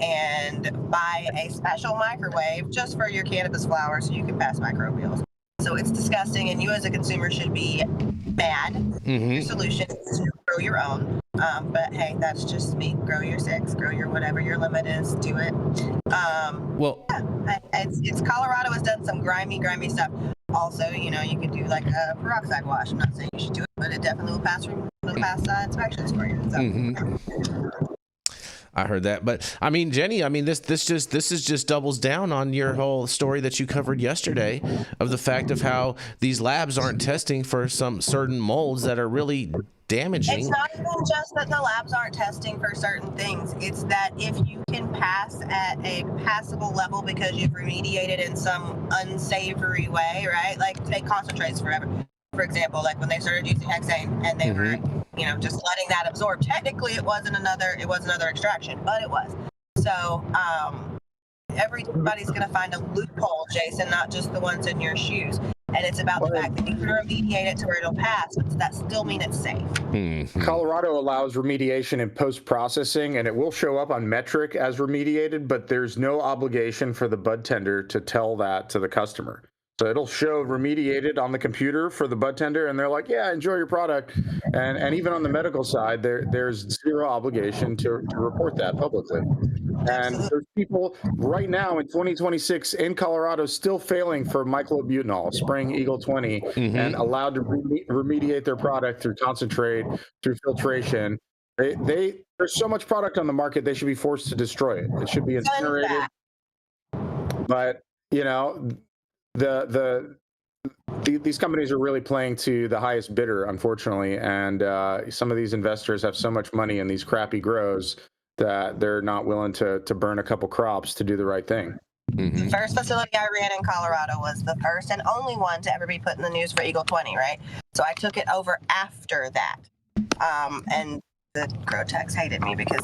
and buy a special microwave just for your cannabis flower so you can pass microbials. So it's disgusting, and you as a consumer should be mad. Your solution is to grow your own. But hey, that's just me. Grow your 6, grow your whatever your limit is, do it. It's Colorado has done some grimy stuff. Also, you could do like a peroxide wash. I'm not saying you should do it, but it definitely will pass inspections for you. So. I heard that, but I mean, Jenny, this just doubles down on your whole story that you covered yesterday of the fact of how these labs aren't testing for some certain molds that are really damaging. It's not even just that the labs aren't testing for certain things. It's that if you can pass at a passable level because you've remediated in some unsavory way, right? Like, take concentrates forever. For example, like when they started using hexane and they were, just letting that absorb. Technically, it was another extraction, but it was. So everybody's going to find a loophole, Jason, not just the ones in your shoes. And it's about the fact that you can remediate it to where it'll pass, but that still mean it's safe. Colorado allows remediation in post-processing, and it will show up on metric as remediated, but there's no obligation for the bud tender to tell that to the customer. So it'll show remediated on the computer for the bud tender, and they're like, yeah, enjoy your product. And even on the medical side, there's zero obligation to report that publicly. And there's people right now in 2026 in Colorado still failing for myclobutanol, spraying Eagle 20, and allowed to remediate their product through concentrate, through filtration. There's so much product on the market, they should be forced to destroy it. It should be incinerated. But, these companies are really playing to the highest bidder, unfortunately, and some of these investors have so much money in these crappy grows that they're not willing to burn a couple crops to do the right thing. The first facility I ran in Colorado was the first and only one to ever be put in the news for Eagle 20, right? So I took it over after that, and the grow techs hated me because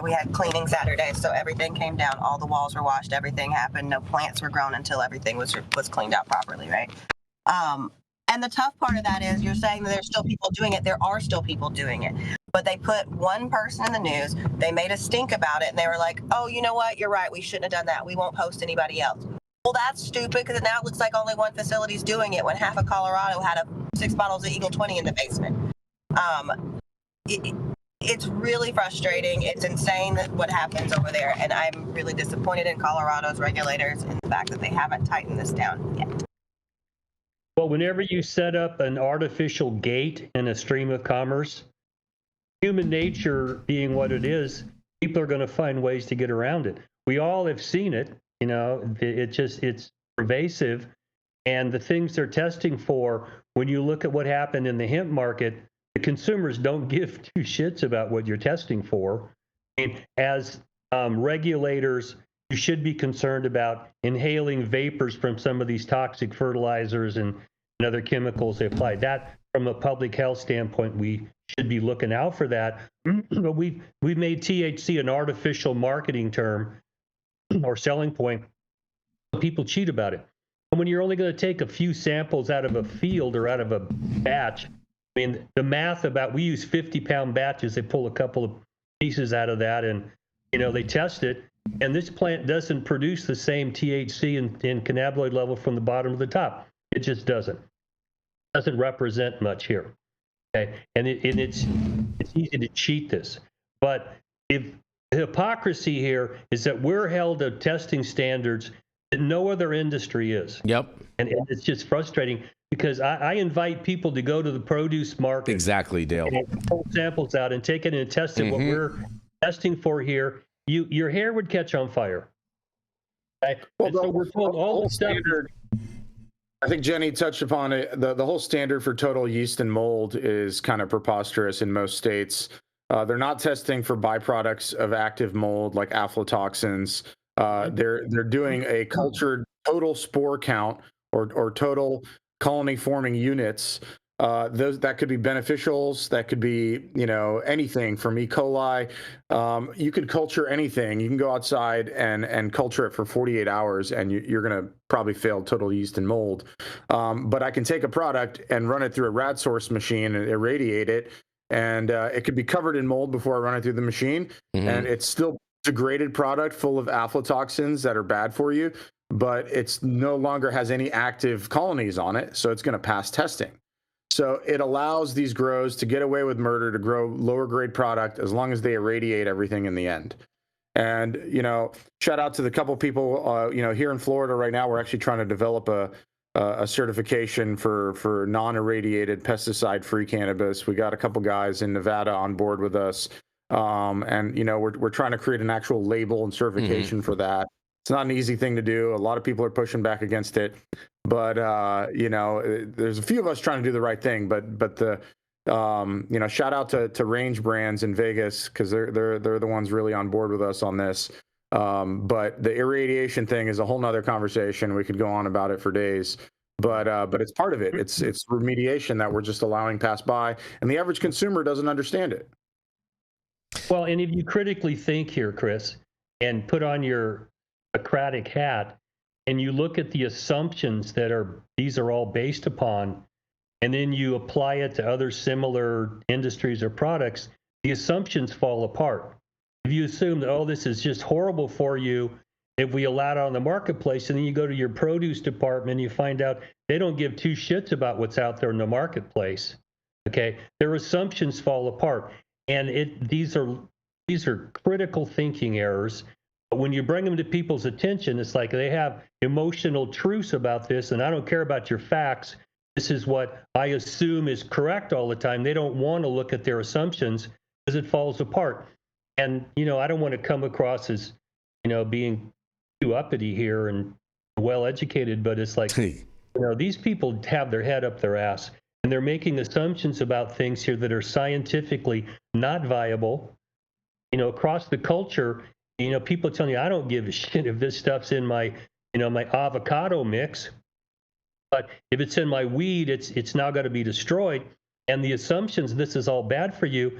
we had cleaning Saturday, so everything came down, all the walls were washed, everything happened, no plants were grown until everything was cleaned out properly, right? And the tough part of that is you're saying that there's still people doing it. There are still people doing it, but they put one person in the news, they made a stink about it, and they were like, oh, you know what, you're right, we shouldn't have done that, we won't post anybody else. Well, that's stupid, because now it looks like only one facility's doing it when half of Colorado had 6 bottles of Eagle 20 in the basement. It's really frustrating. It's insane what happens over there, and I'm really disappointed in Colorado's regulators in the fact that they haven't tightened this down yet. Well, whenever you set up an artificial gate in a stream of commerce, human nature being what it is, people are going to find ways to get around it. We all have seen it. It's pervasive. And the things they're testing for, when you look at what happened in the hemp market, the consumers don't give two shits about what you're testing for. And as regulators, you should be concerned about inhaling vapors from some of these toxic fertilizers and other chemicals they apply. That, from a public health standpoint, we should be looking out for that. But we've made THC an artificial marketing term or selling point. People cheat about it. And when you're only going to take a few samples out of a field or out of a batch, I mean, the math about, we use 50-pound batches. They pull a couple of pieces out of that, and they test it. And this plant doesn't produce the same THC and cannabinoid level from the bottom to the top. It just doesn't. It doesn't represent much here. Okay, and it's easy to cheat this. But if the hypocrisy here is that we're held to testing standards that no other industry is. Yep. And it's just frustrating because I invite people to go to the produce market. Exactly, Dale. And pull samples out and take it and test it. What we're testing for here, your hair would catch on fire. Okay? Well, so we're told all the stuff. I think Jenny touched upon it. The whole standard for total yeast and mold is kind of preposterous in most states. They're not testing for byproducts of active mold like aflatoxins. They're doing a cultured total spore count or total colony forming units. That could be beneficials. That could be anything from E. coli. You could culture anything. You can go outside and culture it for 48 hours, and you're going to probably fail total yeast and mold. But I can take a product and run it through a rad source machine and irradiate it, and it could be covered in mold before I run it through the machine, and it's still degraded product full of aflatoxins that are bad for you, but it's no longer has any active colonies on it, so it's going to pass testing. So it allows these grows to get away with murder, to grow lower grade product as long as they irradiate everything in the end. And, shout out to the couple people, here in Florida right now, we're actually trying to develop a certification for non-irradiated pesticide-free cannabis. We got a couple guys in Nevada on board with us. And we're trying to create an actual label and certification for that. It's not an easy thing to do. A lot of people are pushing back against it, but there's a few of us trying to do the right thing. But the shout out to Range Brands in Vegas, because they're the ones really on board with us on this. But the irradiation thing is a whole nother conversation. We could go on about it for days. But it's part of it. It's remediation that we're just allowing pass by, and the average consumer doesn't understand it. Well, and if you critically think here, Chris, and put on your Socratic hat, and you look at the assumptions these are all based upon, and then you apply it to other similar industries or products, the assumptions fall apart. If you assume that, this is just horrible for you if we allow it on the marketplace, and then you go to your produce department and you find out they don't give two shits about what's out there in the marketplace, okay, their assumptions fall apart. And these are critical thinking errors. But when you bring them to people's attention, it's like they have emotional truths about this, and I don't care about your facts. This is what I assume is correct all the time. They don't want to look at their assumptions because it falls apart. And, I don't want to come across as, being too uppity here and well-educated, but it's like, these people have their head up their ass, and they're making assumptions about things here that are scientifically not viable. Across the culture, people telling you, I don't give a shit if this stuff's in my, my avocado mix, but if it's in my weed, it's now got to be destroyed. And the assumptions, this is all bad for you.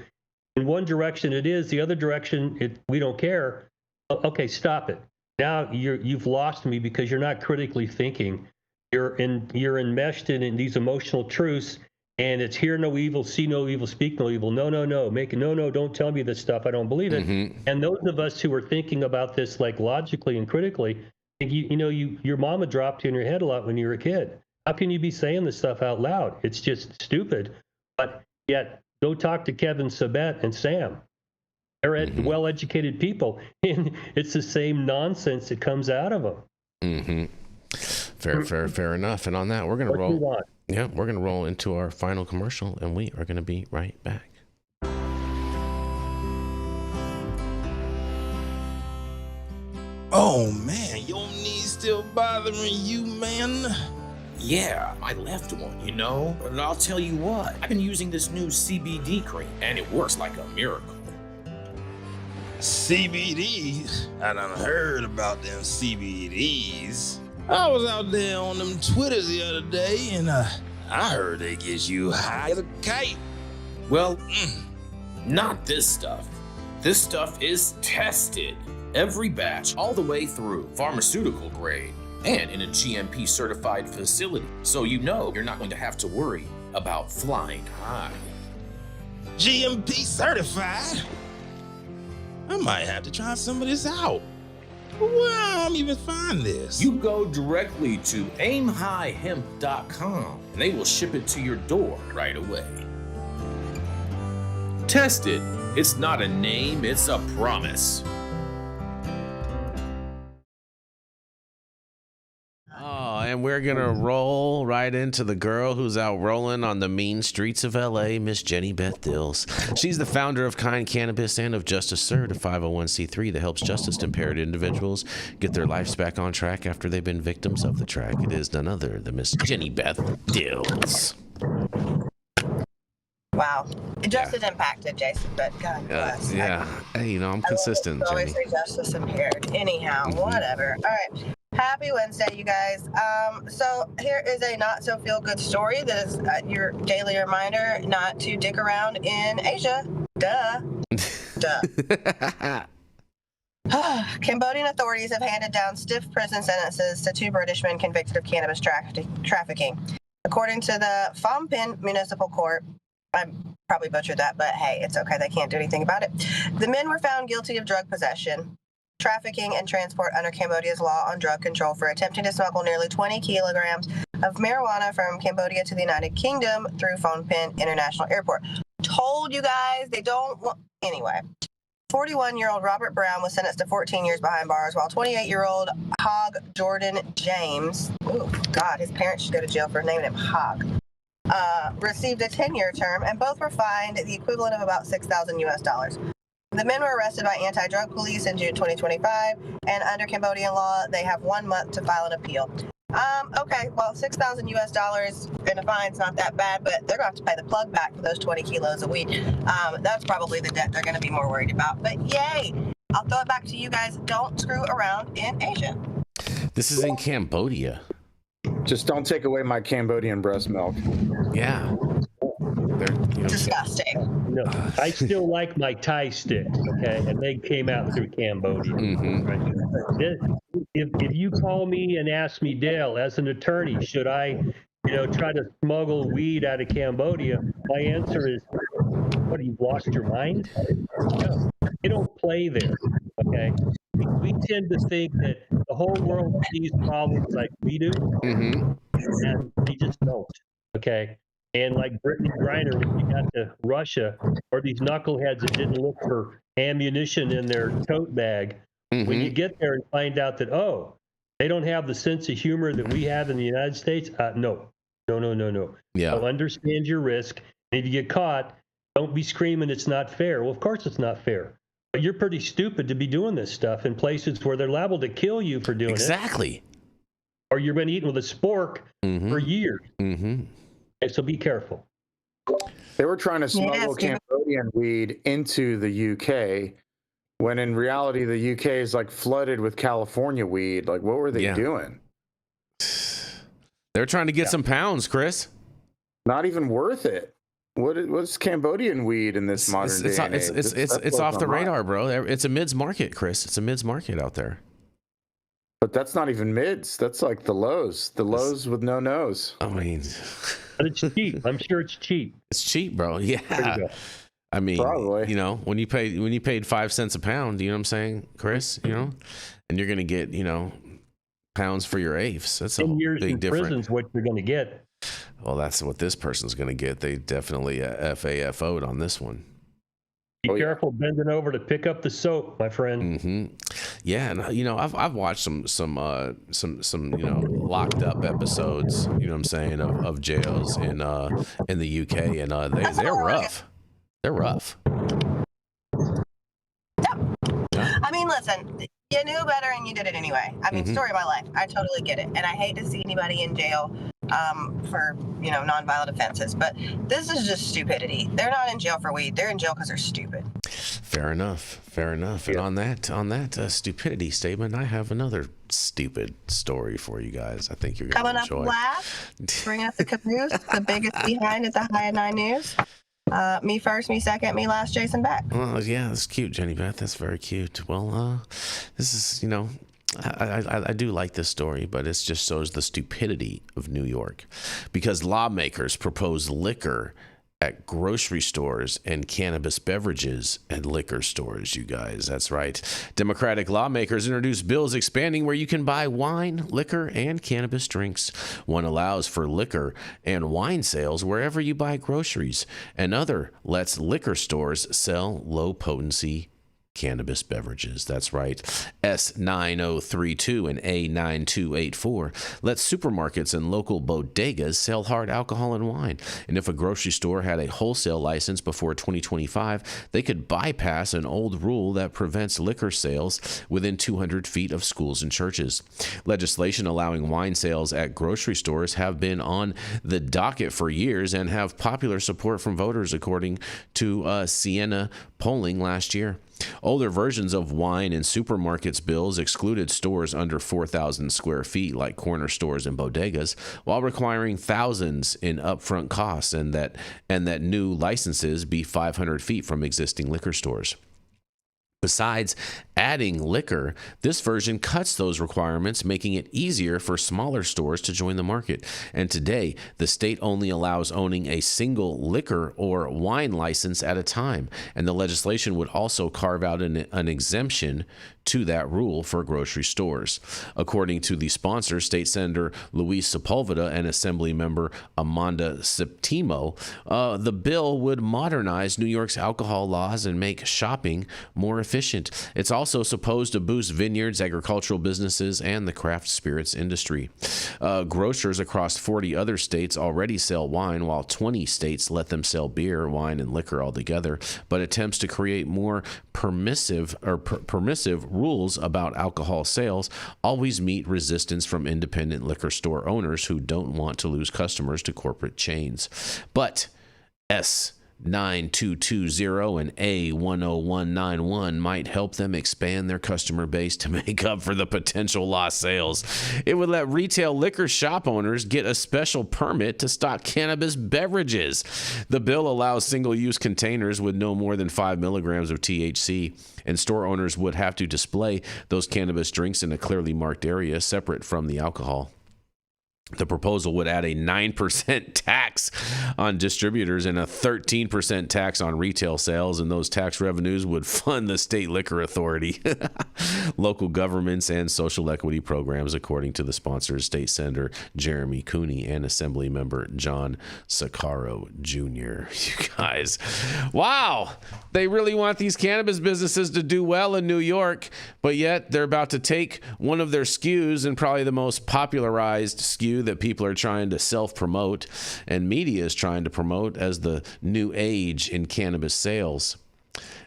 In one direction it is, the other direction we don't care. Okay, stop it. Now you've lost me because you're not critically thinking. You're enmeshed in these emotional truths, and it's hear no evil, see no evil, speak no evil. No, don't tell me this stuff. I don't believe it. And those of us who are thinking about this like logically and critically, your mama dropped you in your head a lot when you were a kid. How can you be saying this stuff out loud? It's just stupid. But yet Go talk to Kevin Sabet and Sam. They're well-educated people, and it's the same nonsense that comes out of them. Fair enough. And on that, we're gonna roll. Yeah, we're gonna roll into our final commercial, and we are gonna be right back. Oh man, your knees still bothering you, man? Yeah, my left one, you know? But I'll tell you what, I've been using this new CBD cream, and it works like a miracle. CBDs? I done heard about them CBDs. I was out there on them Twitters the other day, and I heard they get you high as a kite. Well, not this stuff. This stuff is tested. Every batch, all the way through, pharmaceutical grade, and in a GMP certified facility. So you know you're not going to have to worry about flying high. GMP certified? I might have to try some of this out. Where I'm even find this? You go directly to aimhighhemp.com and they will ship it to your door right away. Test it. It's not a name, it's a promise. And we're gonna roll right into the girl who's out rolling on the mean streets of LA, Miss Jenny Beth Dills. She's the founder of Kind Cannabis and of Justice Served, a 501c3 that helps justice-impaired individuals get their lives back on track after they've been victims of the track. It is none other than Miss Jenny Beth Dills. Wow. Justice impacted, Jason, but God bless. Yeah. Hey, I'm consistent, Jenny. Jenny. Always say justice impaired. Anyhow, whatever. All right. Happy Wednesday, you guys. So here is a not so feel good story that is your daily reminder not to dick around in Asia. Duh. Cambodian authorities have handed down stiff prison sentences to 2 British men convicted of cannabis trafficking. According to the Phnom Penh Municipal Court, I probably butchered that, but hey, it's okay. They can't do anything about it. The men were found guilty of drug possession, trafficking, and transport under Cambodia's law on drug control for attempting to smuggle nearly 20 kilograms of marijuana from Cambodia to the United Kingdom through Phnom Penh International Airport. Told you guys they don't want... Anyway, 41-year-old Robert Brown was sentenced to 14 years behind bars, while 28-year-old Hogg Jordan James, oh God, his parents should go to jail for naming him Hogg, received a 10-year term, and both were fined the equivalent of about $6,000 US. The men were arrested by anti-drug police in June 2025, and under Cambodian law, they have 1 month to file an appeal. Okay, well, $6,000 US in a fine's not that bad, but they're going to have to pay the plug back for those 20 kilos a week. That's probably the debt they're going to be more worried about. But yay! I'll throw it back to you guys. Don't screw around in Asia. This is in Cambodia. Just don't take away my Cambodian breast milk. Yeah. Disgusting. No, I still like my Thai sticks, okay? And they came out through Cambodia. Right? If you call me and ask me, Dale, as an attorney, should I, try to smuggle weed out of Cambodia? My answer is, what, you've lost your mind? No, you don't play there, okay? We tend to think that the whole world sees problems like we do, and they just don't, okay? And like Brittany Griner, when she got to Russia, or these knuckleheads that didn't look for ammunition in their tote bag, when you get there and find out that, they don't have the sense of humor that we have in the United States, no. Yeah. So understand your risk. And if you get caught, don't be screaming it's not fair. Well, of course it's not fair. But you're pretty stupid to be doing this stuff in places where they're liable to kill you for doing it. Exactly. Or you've been eating with a spork for years. Okay, so be careful. They were trying to smuggle Cambodian weed into the UK, when in reality the UK is like flooded with California weed. Like, what were they doing? They're trying to get some pounds, Chris. Not even worth it. What's Cambodian weed in this modern day? It's off the radar, bro. It's a mids market, Chris. It's a mids market out there. But that's not even mids. That's like the lows. The lows with no nose. I mean, but it's cheap. I'm sure it's cheap. It's cheap, bro. Yeah. I mean, probably. When you paid 5 cents a pound, you know what I'm saying, Chris? And you're gonna get, pounds for your apes. That's a 10 years big in difference. prison's what you're gonna get. Well, that's what this person's going to get. They definitely FAFO'd on this one. Be careful bending over to pick up the soap, my friend. Mm-hmm. Yeah, and I've watched some locked up episodes. You know what I'm saying, of jails in the UK, and they're rough. They're rough. I mean, listen, you knew better and you did it anyway. I mean, story of my life. I totally get it, and I hate to see anybody in jail for nonviolent offenses, but this is just stupidity. They're not in jail for weed. They're in jail because they're stupid. Fair enough. And on that stupidity statement, I have another stupid story for you guys. I think you're going to enjoy. Coming up last, bring us the caboose, the biggest behind at the High at 9 News. Me first, me second, me last, Jason Beck. Well, yeah, that's cute, Jenny Beth. That's very cute. Well, this is, I do like this story, but it just shows the stupidity of New York, because lawmakers propose liquor at grocery stores and cannabis beverages and liquor stores, you guys. That's right. Democratic lawmakers introduced bills expanding where you can buy wine, liquor, and cannabis drinks. One allows for liquor and wine sales wherever you buy groceries. Another lets liquor stores sell low-potency cannabis beverages. That's right. S9032 and A9284 lets supermarkets and local bodegas sell hard alcohol and wine. And if a grocery store had a wholesale license before 2025, they could bypass an old rule that prevents liquor sales within 200 feet of schools and churches. Legislation allowing wine sales at grocery stores have been on the docket for years and have popular support from voters, according to Siena polling last year. Older versions of wine and supermarkets bills excluded stores under 4,000 square feet, like corner stores and bodegas, while requiring thousands in upfront costs, and that new licenses be 500 feet from existing liquor stores. Besides adding liquor, this version cuts those requirements, making it easier for smaller stores to join the market. And today, the state only allows owning a single liquor or wine license at a time. And the legislation would also carve out an exemption to that rule for grocery stores. According to the sponsor, State Senator Luis Sepulveda and Assembly Member Amanda Septimo, the bill would modernize New York's alcohol laws and make shopping more efficient. It's also supposed to boost vineyards, agricultural businesses, and the craft spirits industry. Grocers across 40 other states already sell wine, while 20 states let them sell beer, wine, and liquor altogether. But attempts to create more permissive rules about alcohol sales always meet resistance from independent liquor store owners who don't want to lose customers to corporate chains. But S9220 and A10191 might help them expand their customer base to make up for the potential lost sales. It would let retail liquor shop owners get a special permit to stock cannabis beverages. The bill allows single-use containers with no more than 5 milligrams of THC, and store owners would have to display those cannabis drinks in a clearly marked area separate from the alcohol. The proposal would add a 9% tax on distributors and a 13% tax on retail sales, and those tax revenues would fund the state liquor authority, local governments, and social equity programs, according to the sponsors, State Senator Jeremy Cooney and Assembly Member John Saccaro Jr. You guys, wow, they really want these cannabis businesses to do well in New York, but yet they're about to take one of their SKUs, and probably the most popularized SKU that people are trying to self-promote and media is trying to promote as the new age in cannabis sales.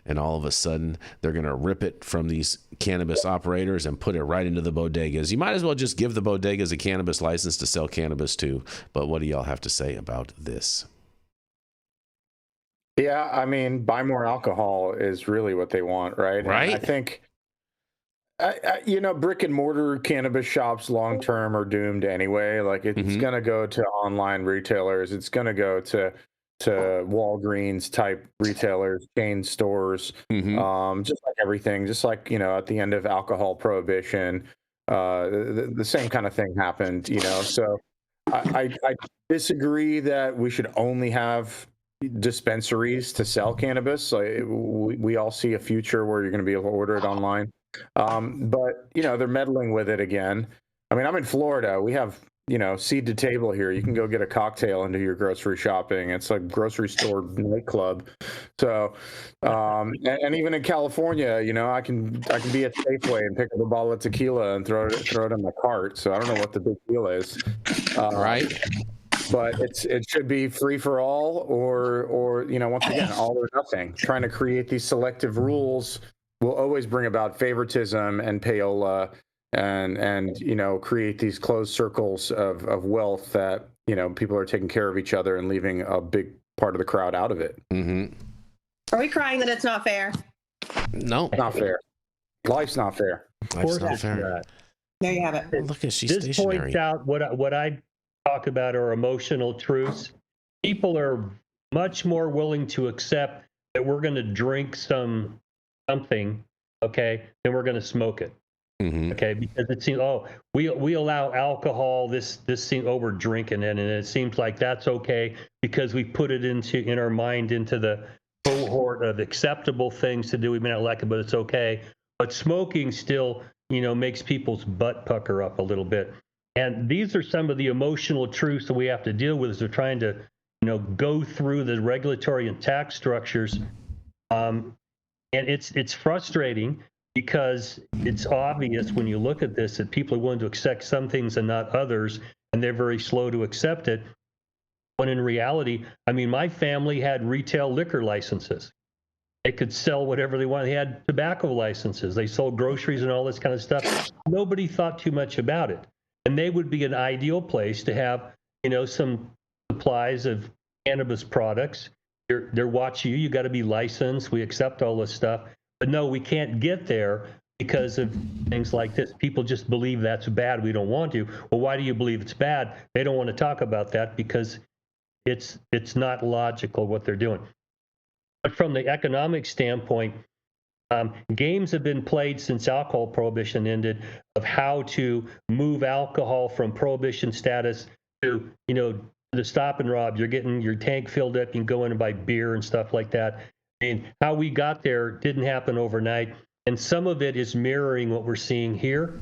And all of a sudden, they're going to rip it from these cannabis operators and put it right into the bodegas. You might as well just give the bodegas a cannabis license to sell cannabis too. But what do y'all have to say about this? Yeah, I mean, buy more alcohol is really what they want, right? Right. And I think, brick and mortar cannabis shops long term are doomed anyway. Like it's going to go to online retailers. It's going to go to Walgreens type retailers, chain stores, just like everything. Just like at the end of alcohol prohibition, the same kind of thing happened. So I disagree that we should only have dispensaries to sell cannabis. We all see a future where you're going to be able to order it online. But they're meddling with it again. I mean, I'm in Florida. We have seed to table here. You can go get a cocktail and do your grocery shopping. It's like grocery store nightclub. So, and even in California, I can be at Safeway and pick up a bottle of tequila and throw it in my cart. So I don't know what the big deal is. Right. But it should be free for all, or once again, all or nothing. Trying to create these selective rules will always bring about favoritism and payola, and create these closed circles of wealth that people are taking care of each other and leaving a big part of the crowd out of it. Mm-hmm. Are we crying that it's not fair? No, not fair. Life's not fair. Life's not fair. There you have it. Well, look at she's This stationary. points out what I talk about are emotional truths. People are much more willing to accept that we're going to drink something, okay, than we're going to smoke it. Mm-hmm. Okay, because it seems we allow alcohol. This seems we're drinking it, and it seems like that's okay because we put it in our mind into the cohort of acceptable things to do. We may not like it, but it's okay. But smoking still, makes people's butt pucker up a little bit. And these are some of the emotional truths that we have to deal with as we're trying to, go through the regulatory and tax structures. And it's frustrating because it's obvious when you look at this that people are willing to accept some things and not others, and they're very slow to accept it. When in reality, my family had retail liquor licenses. They could sell whatever they wanted. They had tobacco licenses. They sold groceries and all this kind of stuff. Nobody thought too much about it. And they would be an ideal place to have, some supplies of cannabis products. They're watching you. You got to be licensed. We accept all this stuff. But no, we can't get there because of things like this. People just believe that's bad. We don't want to. Well, why do you believe it's bad? They don't want to talk about that because it's not logical what they're doing. But from the economic standpoint, games have been played since alcohol prohibition ended of how to move alcohol from prohibition status to, the stop and rob. You're getting your tank filled up, you can go in and buy beer and stuff like that. How we got there didn't happen overnight. And some of it is mirroring what we're seeing here.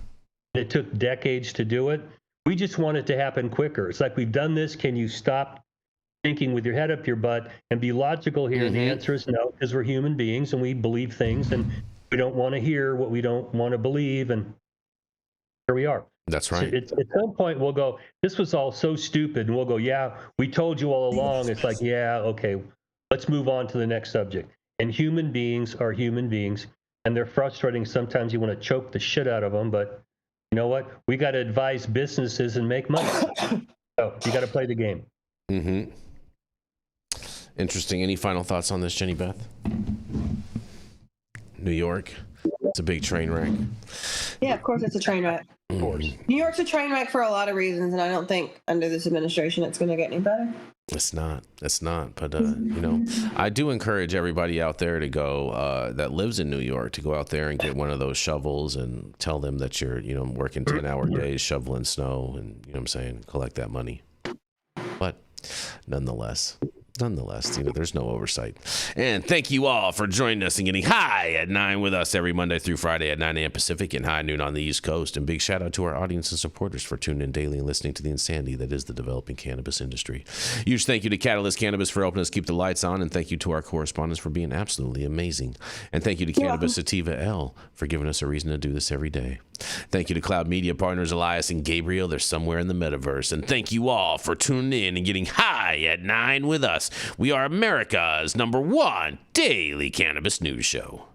It took decades to do it. We just want it to happen quicker. It's like, we've done this. Can you stop thinking with your head up your butt and be logical here? And the answer is no, because we're human beings and we believe things and we don't want to hear what we don't want to believe. And here we are. That's right. So at some point we'll go, this was all so stupid. And we'll go, yeah, we told you all along. It's like, yeah, okay, let's move on to the next subject. And human beings are human beings, and they're frustrating. Sometimes you want to choke the shit out of them, but you know what? We got to advise businesses and make money. So you got to play the game. Mm-hmm. Interesting. Any final thoughts on this, Jenny Beth? New York, it's a big train wreck. Yeah, of course it's a train wreck. Of course. New York's a train wreck for a lot of reasons, and I don't think under this administration it's going to get any better. It's not. But, I do encourage everybody out there to go, that lives in New York, to go out there and get one of those shovels and tell them that you're, working 10-hour days shoveling snow and, collect that money. But nonetheless, there's no oversight. And thank you all for joining us and getting high at 9 with us every Monday through Friday at 9 a.m. Pacific and high noon on the East Coast. And big shout out to our audience and supporters for tuning in daily and listening to the insanity that is the developing cannabis industry. Huge thank you to Catalyst Cannabis for helping us keep the lights on, and thank you to our correspondents for being absolutely amazing. And thank you to Cannabis Sativa L for giving us a reason to do this every day. Thank you to Cloud Media Partners Elias and Gabriel. They're somewhere in the metaverse. And thank you all for tuning in and getting high at 9 with us. We are America's #1 daily cannabis news show.